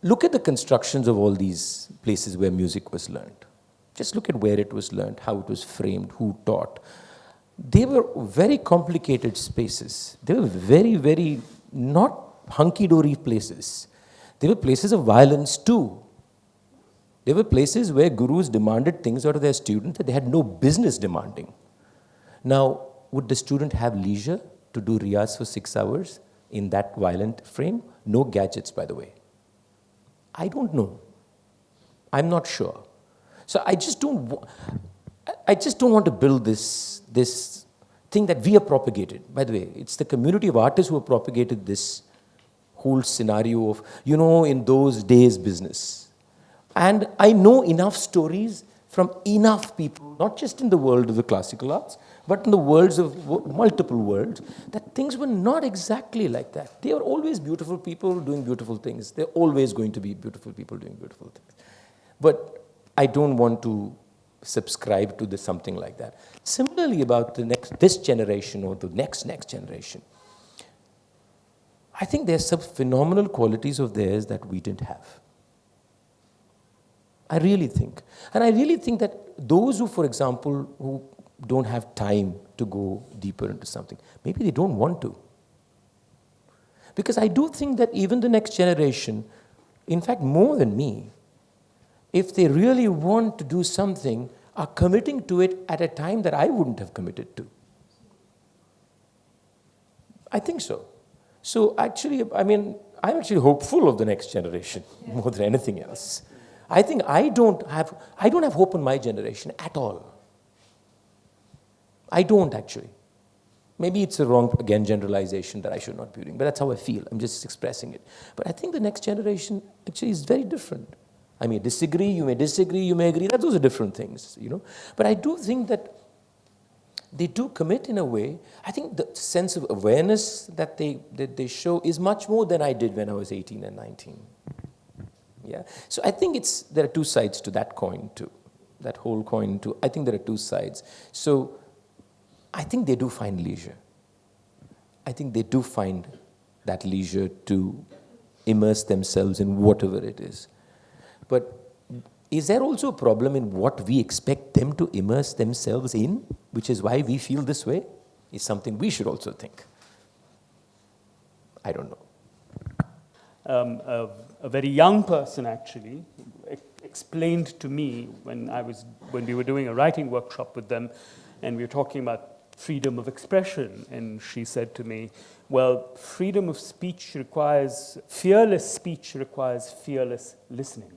look at the constructions of all these places where music was learned. Just look at where it was learned, how it was framed, who taught. They were very complicated spaces. They were very, very not hunky-dory places. They were places of violence too. They were places where gurus demanded things out of their students that they had no business demanding. Now, would the student have leisure to do riyaz for 6 hours in that violent frame? No gadgets, by the way. I don't know. I'm not sure. So I just don't want to build this thing that we have propagated. By the way, it's the community of artists who have propagated this whole scenario of, in those days business. And I know enough stories from enough people, not just in the world of the classical arts, but in the worlds of multiple worlds, that things were not exactly like that. They are always beautiful people doing beautiful things. They're always going to be beautiful people doing beautiful things. But I don't want to subscribe to something like that. Similarly, about this generation or the next generation, I think there's some phenomenal qualities of theirs that we didn't have. I really think. And I really think that those who, for example, who don't have time to go deeper into something, maybe they don't want to. Because I do think that even the next generation, in fact more than me, if they really want to do something, are committing to it at a time that I wouldn't have committed to. I think so. So actually, I'm actually hopeful of the next generation more than anything else. I think I don't have hope in my generation at all. I don't actually. Maybe it's a wrong, again, generalization that I should not be doing, but that's how I feel. I'm just expressing it. But I think the next generation actually is very different. I may disagree, you may agree, those are different things, you know. But I do think that they do commit in a way. I think the sense of awareness that they show is much more than I did when I was 18 and 19. Yeah. So I think there are two sides to that coin too. That whole coin too. I think there are two sides. So I think they do find leisure. I think they do find that leisure to immerse themselves in whatever it is. But is there also a problem in what we expect them to immerse themselves in, which is why we feel this way? Is something we should also think. I don't know. A very young person actually explained to me when we were doing a writing workshop with them, and we were talking about freedom of expression, and she said to me, well, freedom of speech fearless speech requires fearless listening,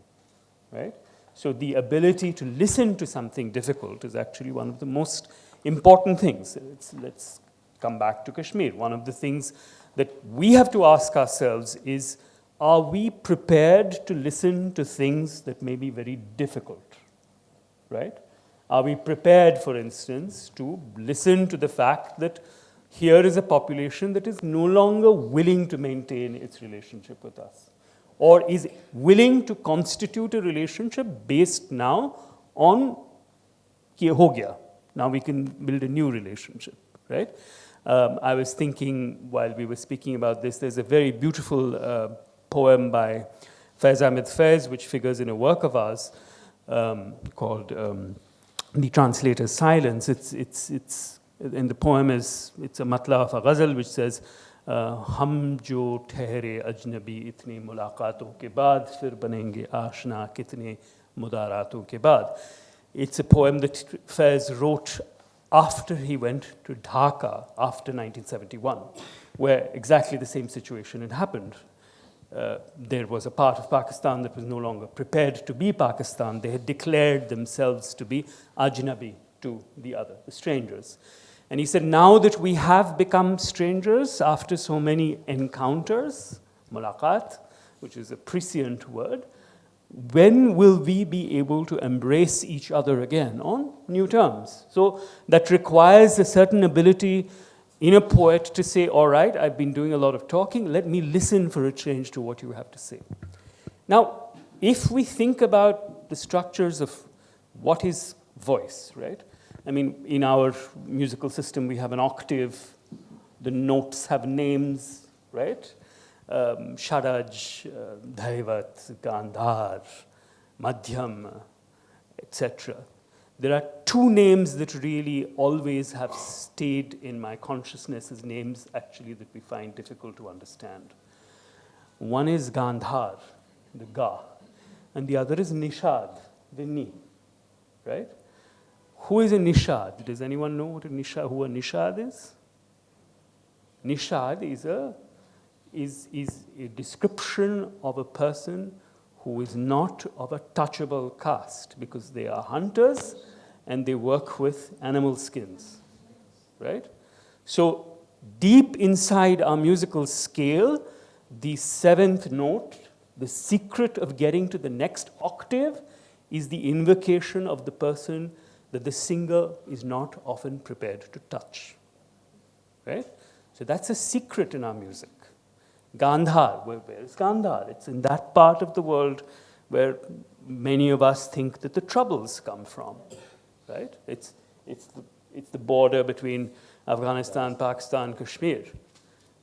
right? So the ability to listen to something difficult is actually one of the most important things. Let's come back to Kashmir. One of the things that we have to ask ourselves is, are we prepared to listen to things that may be very difficult, right? Are we prepared, for instance, to listen to the fact that here is a population that is no longer willing to maintain its relationship with us, or is willing to constitute a relationship based now on ki ho gaya. Now we can build a new relationship, right? I was thinking while we were speaking about this, there's a very beautiful poem by Faiz Ahmed Faiz, which figures in a work of ours called The Translator's Silence. And the poem it's a matla of a ghazal which says, हम जो ठहरे अजनबी इतनी मुलाकातों के बाद फिर बनेंगे आशना कितने मुदारातों के बाद. It's a poem that Faiz wrote after he went to Dhaka after 1971, where exactly the same situation had happened. There was a part of Pakistan that was no longer prepared to be Pakistan. They had declared themselves to be ajnabi to the strangers. And he said, now that we have become strangers after so many encounters, mulaqat, which is a prescient word, when will we be able to embrace each other again on new terms? So that requires a certain ability in a poet to say, all right, I've been doing a lot of talking, let me listen for a change to what you have to say. Now, if we think about the structures of what is voice, right? I mean, in our musical system, we have an octave, the notes have names, right? Sharaj, Dhaivat, Gandhar, Madhyam, etc. There are two names that really always have stayed in my consciousness as names actually that we find difficult to understand. One is Gandhar, the Ga, and the other is Nishad, the Ni, right? Who is a Nishad? Does anyone know who a Nishad is? Nishad is a description of a person who is not of a touchable caste because they are hunters and they work with animal skins, right? So deep inside our musical scale, the seventh note, the secret of getting to the next octave is the invocation of the person that the singer is not often prepared to touch, right? So that's a secret in our music. Gandhar, where is Gandhar? It's in that part of the world where many of us think that the troubles come from, right? It's the border between Afghanistan, Pakistan, Kashmir,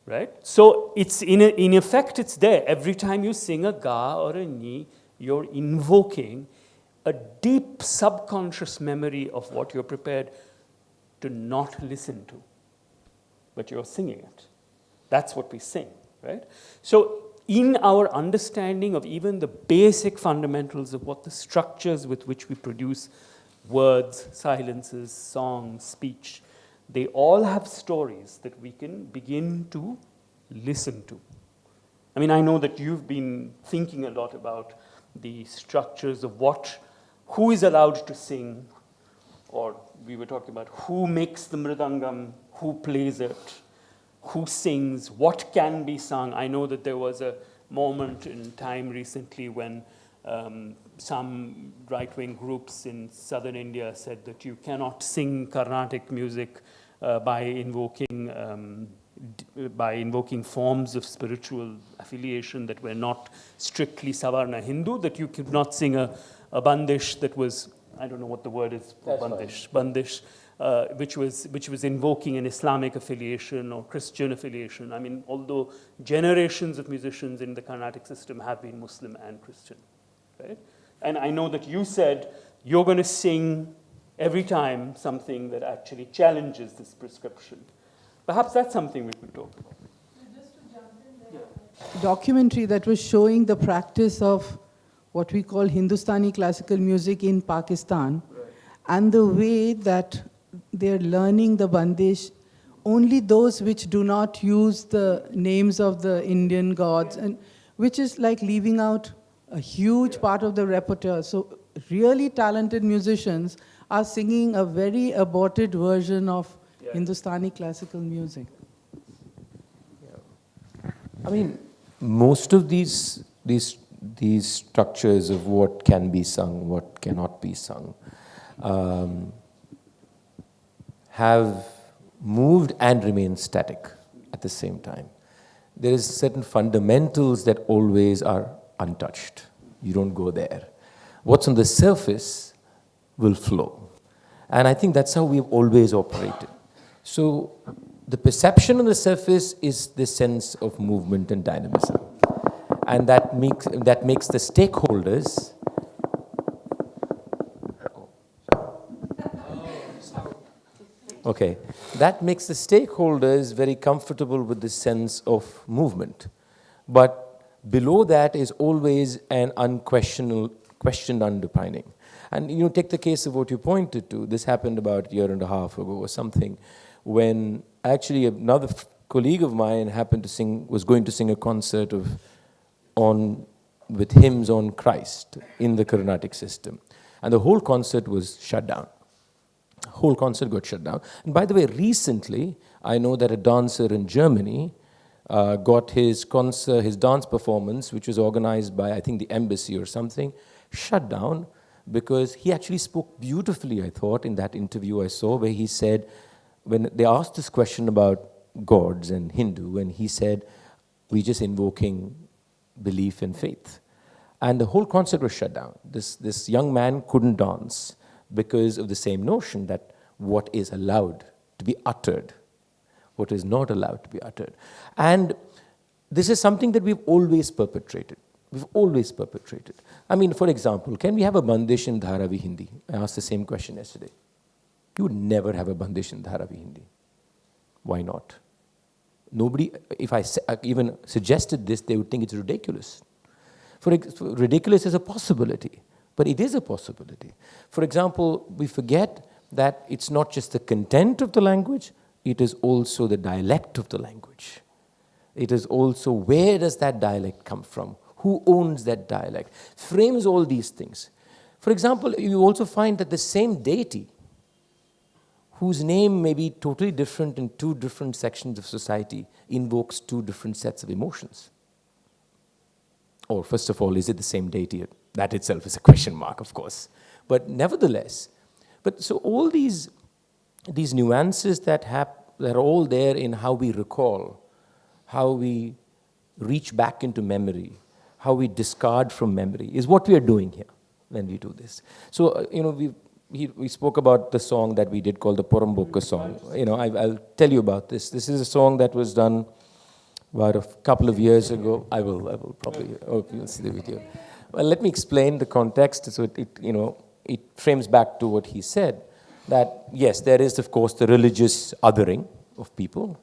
right? So it's in effect, it's there. Every time you sing a ga or a ni, you're invoking a deep subconscious memory of what you're prepared to not listen to, but you're singing it. That's what we sing, right? So in our understanding of even the basic fundamentals of what the structures with which we produce words, silences, songs, speech, they all have stories that we can begin to listen to. I mean, I know that you've been thinking a lot about the structures of who is allowed to sing, or we were talking about who makes the mridangam, who plays it, who sings, what can be sung. I know that there was a moment in time recently when some right-wing groups in southern India said that you cannot sing Carnatic music by invoking forms of spiritual affiliation that were not strictly Savarna Hindu, that you could not sing a bandish that was, I don't know what the word is for bandish, which was invoking an Islamic affiliation or Christian affiliation. I mean, although generations of musicians in the Carnatic system have been Muslim and Christian, right? And I know that you said you're going to sing every time something that actually challenges this prescription. Perhaps that's something we could talk about. Just to jump in there, documentary that was showing the practice of what we call Hindustani classical music in Pakistan, right, and the way that they're learning the bandish, only those which do not use the names of the Indian gods, and which is like leaving out a huge part of the repertoire. So really talented musicians are singing a very aborted version of Hindustani classical music. I mean, most of these structures of what can be sung, what cannot be sung, have moved and remained static at the same time. There is certain fundamentals that always are untouched. You don't go there. What's on the surface will flow. And I think that's how we've always operated. So the perception on the surface is the sense of movement and dynamism. And that makes the stakeholders that makes the stakeholders very comfortable with the sense of movement. But below that is always an questioned underpinning. And you know, take the case of what you pointed to. This happened about a year and a half ago or something, when actually another colleague of mine was going to sing a concert with hymns on Christ in the Carnatic system. And the whole concert was shut down. Whole concert got shut down. And by the way, recently, I know that a dancer in Germany got his dance performance, which was organized by, I think, the embassy or something, shut down because he actually spoke beautifully, I thought, in that interview I saw, where he said, when they asked this question about gods and Hindu, and he said, we're just invoking belief and faith. And the whole concert was shut down. This young man couldn't dance because of the same notion that what is allowed to be uttered, what is not allowed to be uttered. And this is something that we've always perpetrated. We've always perpetrated. I mean, for example, can we have a bandish in Dharavi Hindi? I asked the same question yesterday. You would never have a bandish in Dharavi Hindi. Why not? Nobody, if I even suggested this, they would think it's ridiculous. Ridiculous is a possibility, but it is a possibility. For example, we forget that it's not just the content of the language, it is also the dialect of the language. It is also where does that dialect come from? Who owns that dialect? Frames all these things. For example, you also find that the same deity, whose name may be totally different in two different sections of society, invokes two different sets of emotions. Or first of all, is it the same deity? That itself is a question mark, of course. But nevertheless, so all these nuances that are all there in how we recall, how we reach back into memory, how we discard from memory, is what we are doing here when we do this. So, we spoke about the song that we did called the Porambokka song. I'll tell you about this. This is a song that was done about a couple of years ago. I will probably, you'll see the video. Well, let me explain the context so it frames back to what he said. That yes, there is of course the religious othering of people.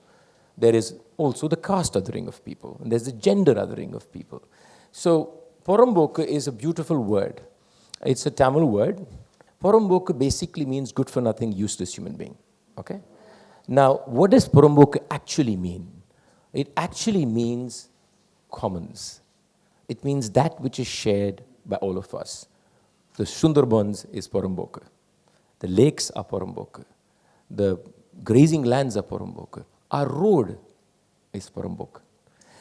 There is also the caste othering of people. And there's the gender othering of people. So Porambokka is a beautiful word. It's a Tamil word. Porambokka basically means good for nothing, useless human being. Okay? Now, what does Porambokka actually mean? It actually means commons. It means that which is shared by all of us. The Sundarbans is Porambokka. The lakes are Porumboku. The grazing lands are Porumboku. Our road is Porumboku.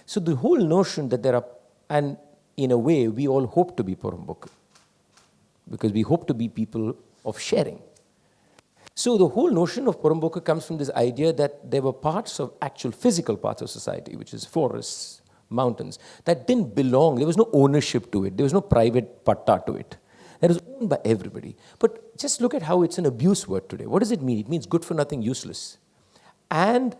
So the whole notion that there are, and in a way, we all hope to be Porumboku, because we hope to be people of sharing. So the whole notion of Porumboku comes from this idea that there were parts of actual physical parts of society, which is forests, mountains, that didn't belong. There was no ownership to it. There was no private patta to it. That was owned by everybody. But just look at how it's an abuse word today. What does it mean? It means good for nothing, useless. And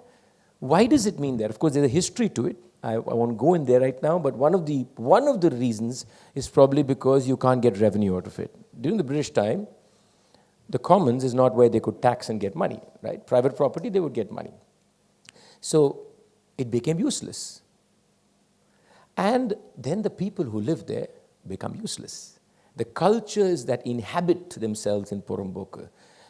why does it mean that? Of course, there's a history to it. I won't go in there right now, but one of the reasons is probably because you can't get revenue out of it. During the British time, the commons is not where they could tax and get money, right? Private property, they would get money. So it became useless. And then the people who live there become useless. The cultures that inhabit themselves in Porumboku,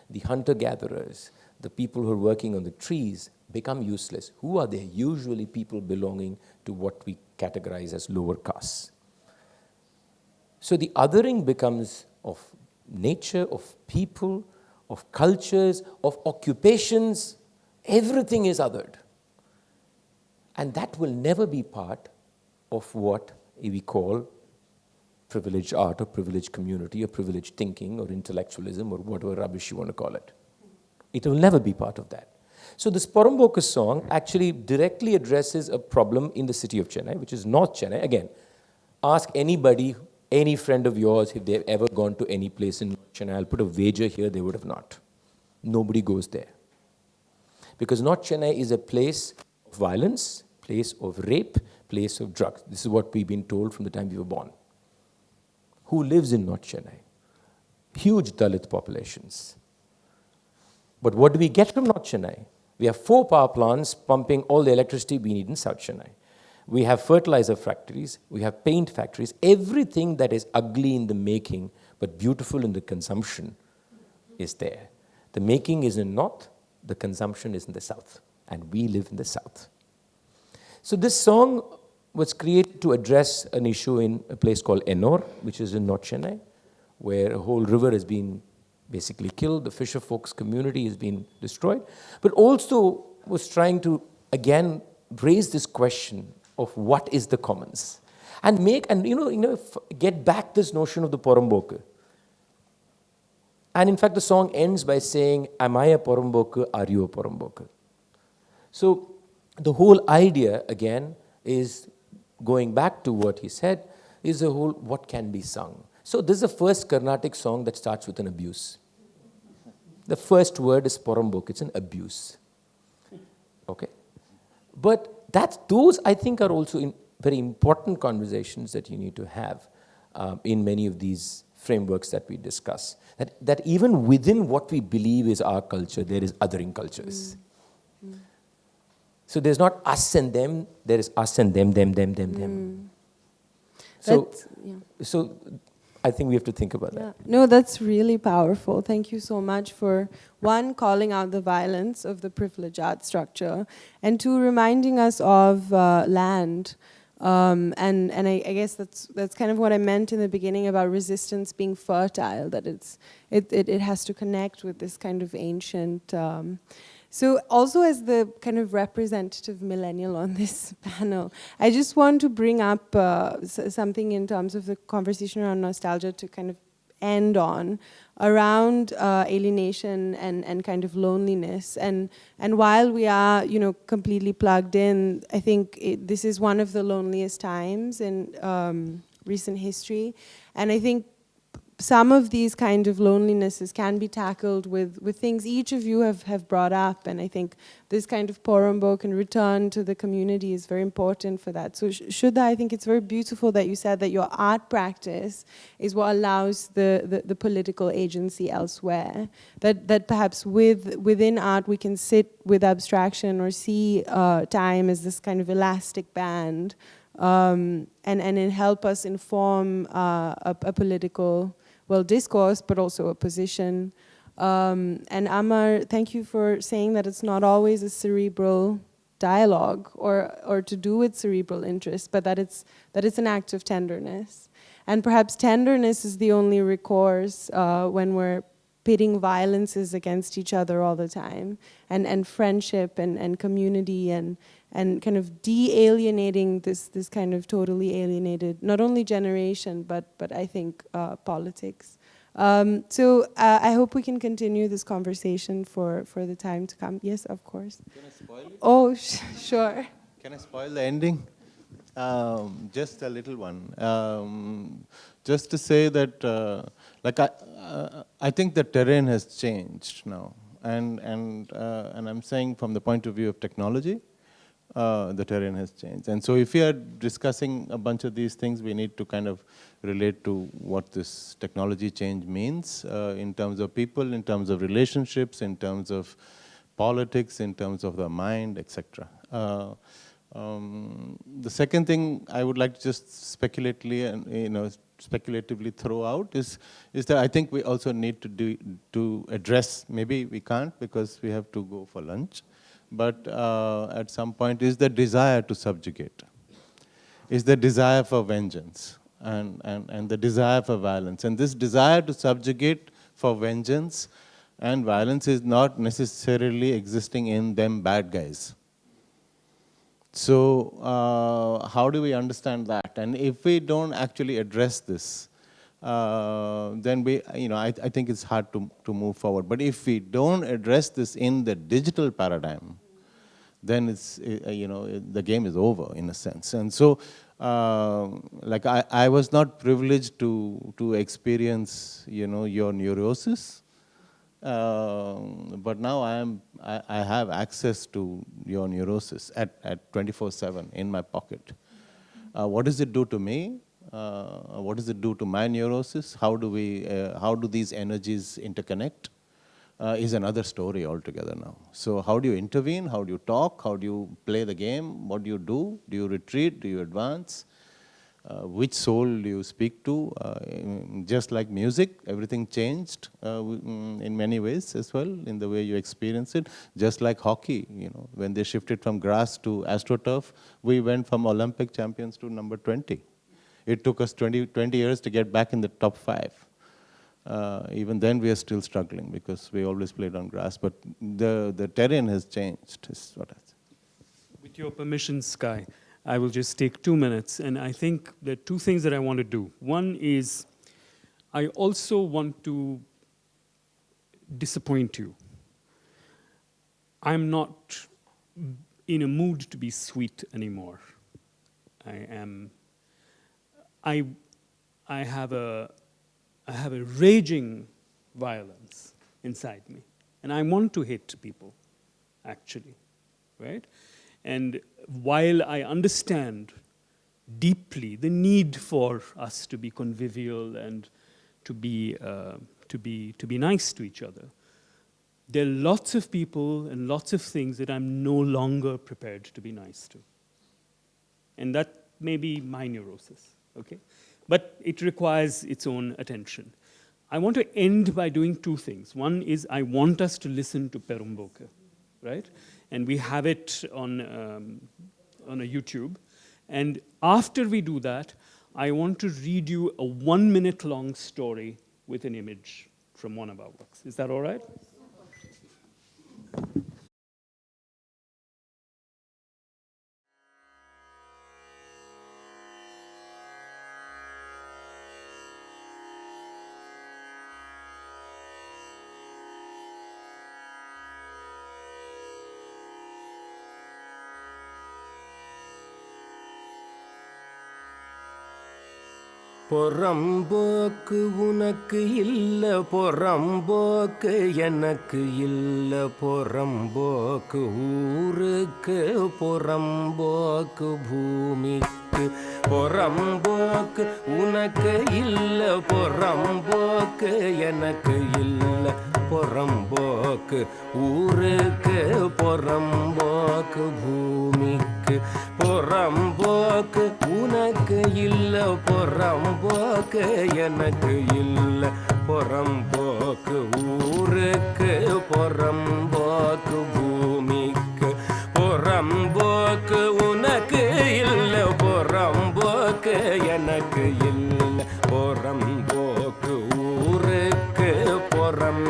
the hunter-gatherers, the people who are working on the trees, become useless. Who are they? Usually people belonging to what we categorize as lower castes. So the othering becomes of nature, of people, of cultures, of occupations. Everything is othered. And that will never be part of what we call privileged art or privileged community or privileged thinking or intellectualism or whatever rubbish you want to call it. It will never be part of that. So this Porumboku song actually directly addresses a problem in the city of Chennai, which is North Chennai. Again, ask anybody, any friend of yours, if they've ever gone to any place in North Chennai. I'll put a wager here, they would have not. Nobody goes there. Because North Chennai is a place of violence, place of rape, place of drugs. This is what we've been told from the time we were born. Who lives in North Chennai? Huge Dalit populations. But what do we get from North Chennai? We have 4 power plants pumping all the electricity we need in South Chennai. We have fertilizer factories, we have paint factories, everything that is ugly in the making but beautiful in the consumption is there. The making is in North, the consumption is in the South, and we live in the South. So this song was created to address an issue in a place called Ennore, which is in North Chennai, where a whole river has been basically killed, the fisher folks community has been destroyed, but also was trying to, again, raise this question of what is the commons, and get back this notion of the Porumboku. And in fact, the song ends by saying, am I a Porumboku, are you a Porumboku? So the whole idea, again, is going back to what he said, is the whole what can be sung. So this is the first Carnatic song that starts with an abuse. The first word is Porumboku, it's an abuse. Okay? But those, I think, are also very important conversations that you need to have in many of these frameworks that we discuss. That even within what we believe is our culture, there is othering cultures. So there's not us and them, there is us and them. So I think we have to think about that. No, that's really powerful. Thank you so much for, 1, calling out the violence of the privileged art structure, and 2, reminding us of land. And I guess that's kind of what I meant in the beginning about resistance being fertile, that it has to connect with this kind of ancient. So also as the kind of representative millennial on this panel, I just want to bring up something in terms of the conversation around nostalgia to kind of end on, around alienation and kind of loneliness. And while we are, completely plugged in, I think this is one of the loneliest times in recent history. And I think some of these kind of lonelinesses can be tackled with things each of you have brought up, and I think this kind of Porumboku and return to the community is very important for that. So Shuddha, I think it's very beautiful that you said that your art practice is what allows the political agency elsewhere, that perhaps within art we can sit with abstraction or see time as this kind of elastic band, and it help us inform a political discourse, but also a position. And Amar, thank you for saying that it's not always a cerebral dialogue or to do with cerebral interest, but that it's an act of tenderness. And perhaps tenderness is the only recourse when we're pitting violences against each other all the time, and friendship and community and kind of de-alienating this kind of totally alienated, not only generation, but I think politics. So I hope we can continue this conversation for the time to come. Yes, of course. Can I spoil it? Oh, sure. Can I spoil the ending? Just a little one. Just to say that, I think the terrain has changed now, and I'm saying from the point of view of technology, the terrain has changed. And so if we are discussing a bunch of these things, we need to kind of relate to what this technology change means in terms of people, in terms of relationships, in terms of politics, in terms of the mind, etc. The second thing I would like to just speculatively throw out is that I think we also need to address, maybe we can't because we have to go for lunch, but at some point is the desire to subjugate, is the desire for vengeance and the desire for violence. And this desire to subjugate for vengeance and violence is not necessarily existing in them bad guys. So how do we understand that? And if we don't actually address this, then I think it's hard to move forward. But if we don't address this in the digital paradigm, then it's the game is over in a sense. And so, I was not privileged to experience your neurosis. But now I have access to your neurosis at 24/7 in my pocket. What does it do to me? What does it do to my neurosis? How do these energies interconnect? Is another story altogether now. So how do you intervene? How do you talk? How do you play the game? What do you do? Do you retreat? Do you advance? Which soul do you speak to? Just like music, everything changed in many ways as well, in the way you experience it. Just like hockey, when they shifted from grass to AstroTurf, we went from Olympic champions to number 20. It took us 20 years to get back in the top 5. Even then we are still struggling because we always played on grass, but the terrain has changed, is what I say. With your permission, Skye, I will just take 2 minutes, and I think there are 2 things that I want to do. One is, I also want to disappoint you. I'm not in a mood to be sweet anymore. I have a raging violence inside me, and I want to hit people, actually, right? And while I understand deeply the need for us to be convivial and to be nice to each other, there are lots of people and lots of things that I'm no longer prepared to be nice to. And that may be my neurosis, okay? But it requires its own attention. I want to end by doing 2 things. One is I want us to listen to Perumboke, right? And we have it on a YouTube. And after we do that, I want to read you a 1-minute long story with an image from one of our works. Is that all right? பொறம்போக்கு உனக்கு இல்ல பொறம்போக்கு எனக்கு இல்ல பொறம்போக்கு ஊருக்கு பொறம்போக்கு பூமிக்கு பொறம்போக்கு உனக்கு இல்ல பொறம்போக்கு எனக்கு இல்ல பொறம்போக்கு ஊருக்கு பொறம்போக்கு பூமிக்கு பொறம்போக்கு உனக்கு இல்ல பொறம்போக்கு எனக்கு இல்ல பொறம்போக்கு ஊருக்கு பொறம்போக்கு பூமிக்கு பொறம்போக்கு உனக்கு இல்ல பொறம்போக்கு எனக்கு இல்ல பொறம்போக்கு ஊருக்கு பொறம்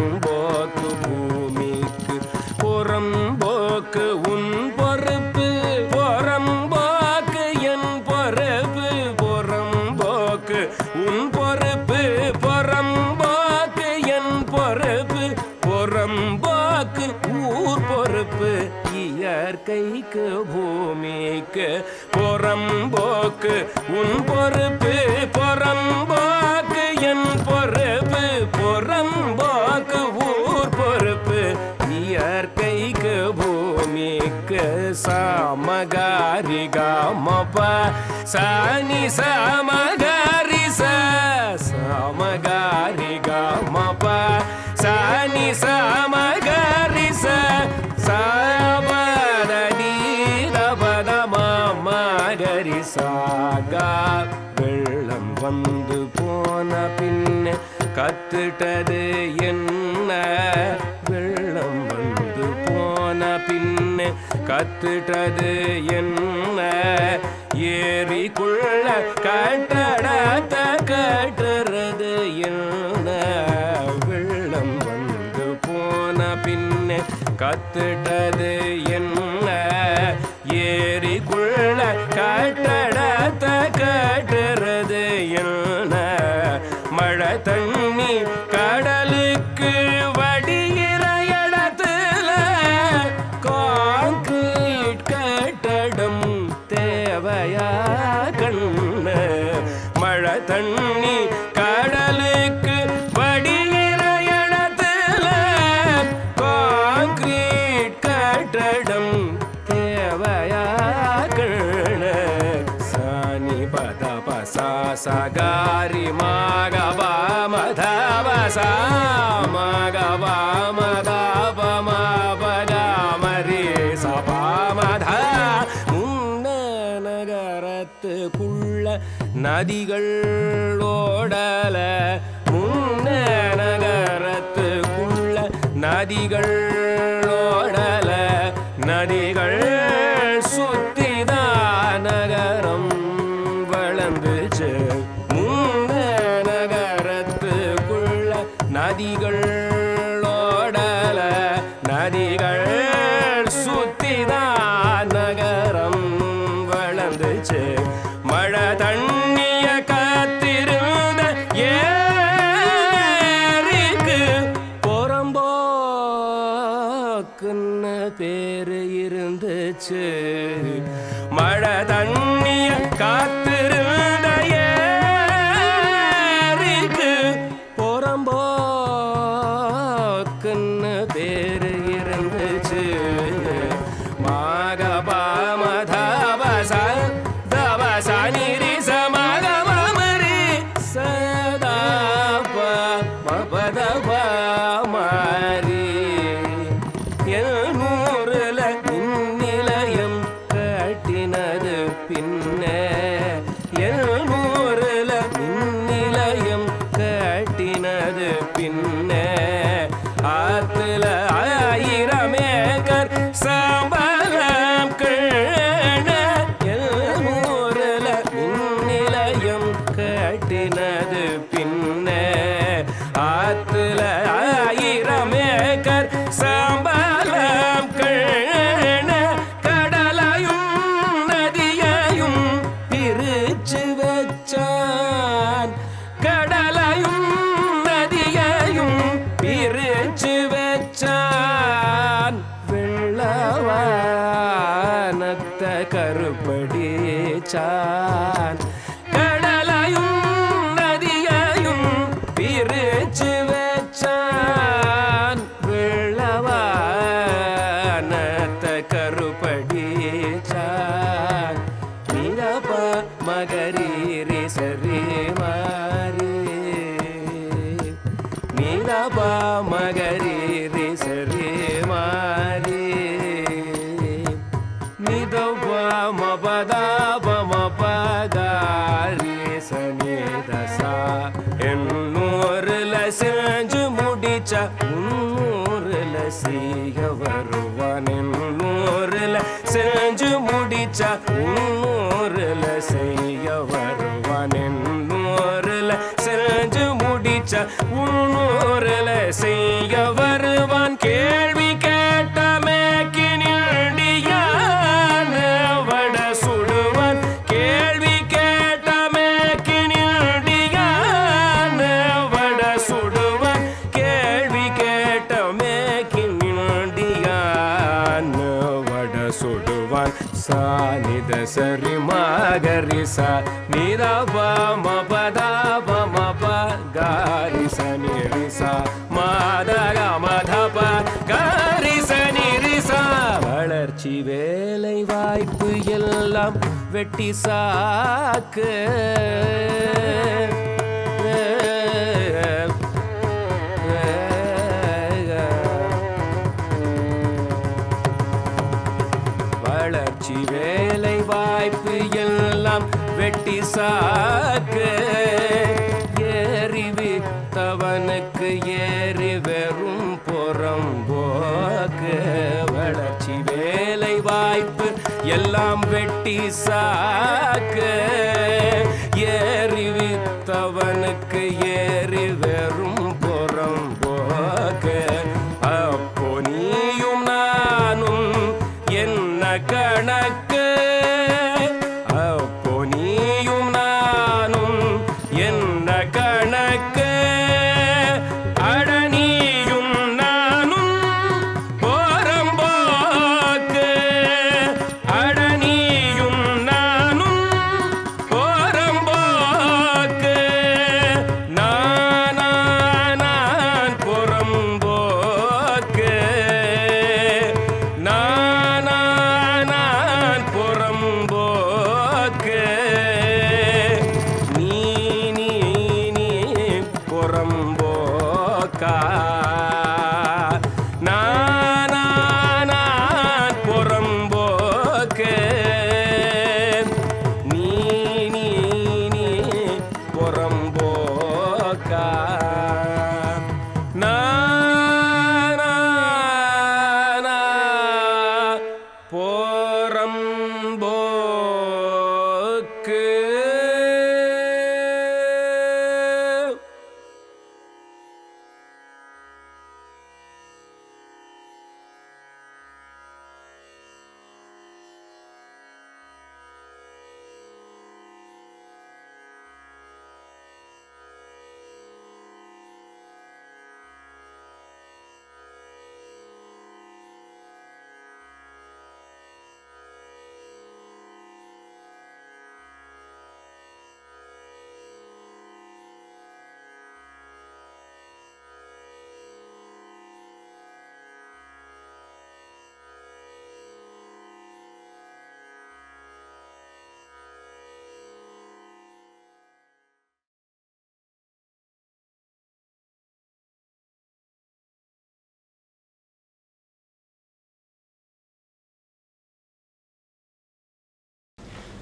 கைக்கு பூமிக்கு புறம்போக்கு உன் பொறுப்பு புறம்போக்கு என் பொறுப்பு புறம்போக்கு ஊர் பொறுப்பு இயற்கைக்கு பூமிக்கு சாமகாரிகா மபா சானி சாமகாரி சாமகாரிகா மபா சானி சாமகாரி சாபதனி தபத மாமகரி சாகா வெள்ளம் வந்து போன பின்ன கத்துட்டது என்ன வெள்ளம் வந்து போன பின்ன கத்துட்டது என்ன ஏரிக்குள்ள கட்டடத்த கட்டுறது என்ன வெள்ளம் வந்து போன பின்ன கத்துட்டது என்ன ஏரிக்குள்ள கட்டடத்த கட்டுறது என்ன மழை தண்ணி கடலுக்கு வடிகிற இடத்துல கான்கிரீட் கட்டடம் தேவையா கண்ணு மழை தண்ணி கடலுக்கு வடிகிற இடத்துல கான்கிரீட் கட்டடம் தேவையா கண்ணு சானி பத பசா சகாரி மாகபா மதபசா மகபா மதபமா பகமரி சபா மத முன்ன நகரத்துக்குள்ள நதிகள் ஓடல முன்ன நகரத்துக்குள்ள நதிகள் ஓடல நதிகள் சுத்திதான் நகரம் வளர்ந்துச்சு முன்ன நகரத்துக்குள்ள நதிகள் ஓடல நதிகள் சுத்திதான் நகரம் வளர்ந்துச்சு மழை தண்ணிய காத்திருந்த ஏரிக்கு புறம்போக்குன்னு பேரு இருந்துச்சு மழை தண்ணிய காத்திருந்த ஏரிக்கு புறம்போக்குன்னு பேரு இருந்துச்சு மாகபா மதபச தபச நிரி சமகமரி சதாப மபதப மாரி எண்ணூறுல நிலையம் கட்டினது பின்னே எண்ணூறுல நிலையம் கட்டினது பின்னே ஆத்துல 1000 ஏக்கர் சம்பளம் கிழன எண்ணூறுல நிலையம் கட்டினது பின்னே ஆத்துல 1000 ஏக்கர் சம்பளம் கிழன கடலையும் நதியையும் பிரிச்சு வச்சான் கடலையும் நதியையும் பிரிச்சு வச்சான் வெள்ளவானத்தை கருப்படிச்சான் கடலையும் நதியையும் பிரிச்சு வச்சான் வெள்ளவானத்தை கருப்படிச்சான் நிதப மகரீரி சரி மாறி நிதப மகரீரி சரி மாறி நிதப மபதாப மபகாரி சனிதசா எண்ணூறுல செஞ்சு முடிச்ச முன்னூறுல செய்ய வருவான் எண்ணூறுல செஞ்சு முடிச்ச முன்னூறுல செய்ய வருவான் எண்ணூறுல செஞ்சு முடிச்ச முன்னூறுல செய்ய வருவான் கேள்வி கேட்ட மேக்கினிடியான் வட சுடுவான் கேள்வி கேட்ட மேக்கினிடியான் வட சுடுவான் கேள்வி கேட்ட மேக்கினிடியான் வட சுடுவான் sa ni da sa ri ma ga ri sa ni da pa ma pa da pa ma pa ga ri sa ni ri sa ma da ga ma da pa ga ri sa ni ri sa வளர்ச்சி வேலை வாய்ப்பு எல்லாம் வெட்டி சாக்கு வளர்ச்சி வேலை வாய்ப்பு எல்லாம் வெட்டி சாக்கு ஏறி வித்தவனுக்கு ஏறி வெறும் புறம்போக்கு வளர்ச்சி வேலை வாய்ப்பு எல்லாம் வெட்டி சாக்கு ஏறி வித்தவனுக்கு ஏறி வெறும் புறம்போக்கு அப்போ நீயும் நானும் என்ன கணக்கு அப்போ நீயும் நானும் என்ன கணக்கு அட நீயும் நானும் போறம்போக்கு அட நீயும் நானும் போறம்போக்கு நான் புறம்போக்கு நான் புறம்போக்கு நீ புறம்போக்கா நான் புறம்போக்கு நீ புறம்போக்கா நான் புறம்போக்கு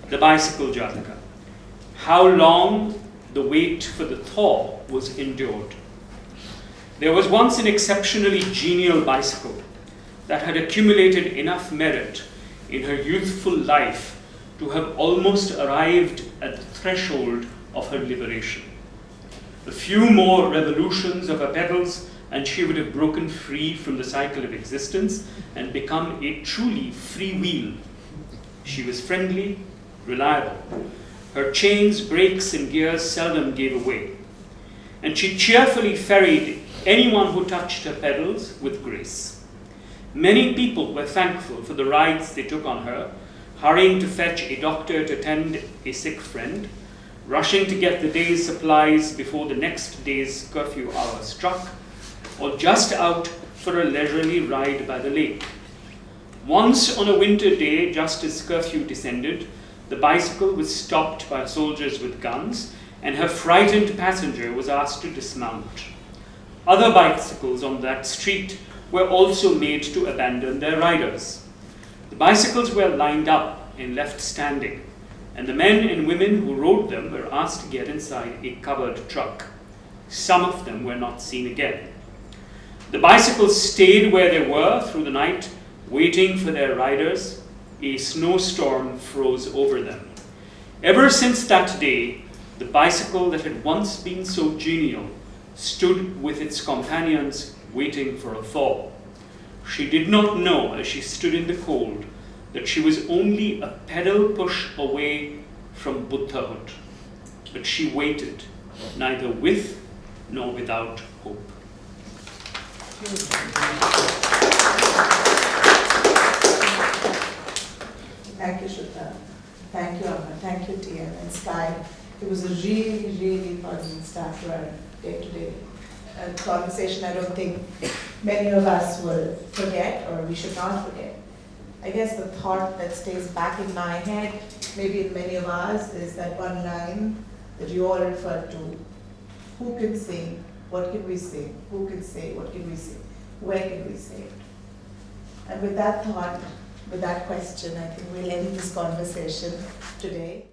The bicycle Jataka. How long the wait for the thaw was endured. There was once an exceptionally genial bicycle that had accumulated enough merit in her youthful life to have almost arrived at the threshold of her liberation. A few more revolutions of her pedals and she would have broken free from the cycle of existence and become a truly free wheel. She was friendly, reliable. Her chains, brakes, and gears seldom gave away. And she cheerfully ferried anyone who touched her pedals with grace. Many people were thankful for the rides they took on her, hurrying to fetch a doctor to tend a sick friend, rushing to get the day's supplies before the next day's curfew hour struck, or just out for a leisurely ride by the lake. Once on a winter day, just as curfew descended, the bicycle was stopped by soldiers with guns, and her frightened passenger was asked to dismount. Other bicycles on that street were also made to abandon their riders. The bicycles were lined up and left standing, and the men and women who rode them were asked to get inside a covered truck. Some of them were not seen again. The bicycles stayed where they were through the night, waiting for their riders. A snowstorm froze over them. Ever since that day, the bicycle that had once been so genial stood with its companions waiting for a thaw. She did not know, as she stood in the cold, that she was only a pedal push away from Buddhahood. But she waited, neither with nor without hope. Thank you, Shuddha. Thank you, Amar. Thank you, TM and Skye. It was a really, really fun start to our day-to-day conversation. I don't think many of us will forget, or we should not forget. I guess the thought that stays back in my head, maybe in many of ours, is that one line that you all referred to. Who can say? What can we say? Who can say? What can we say? Where can we say it? And with that thought, with that question, I think we'll end this conversation today.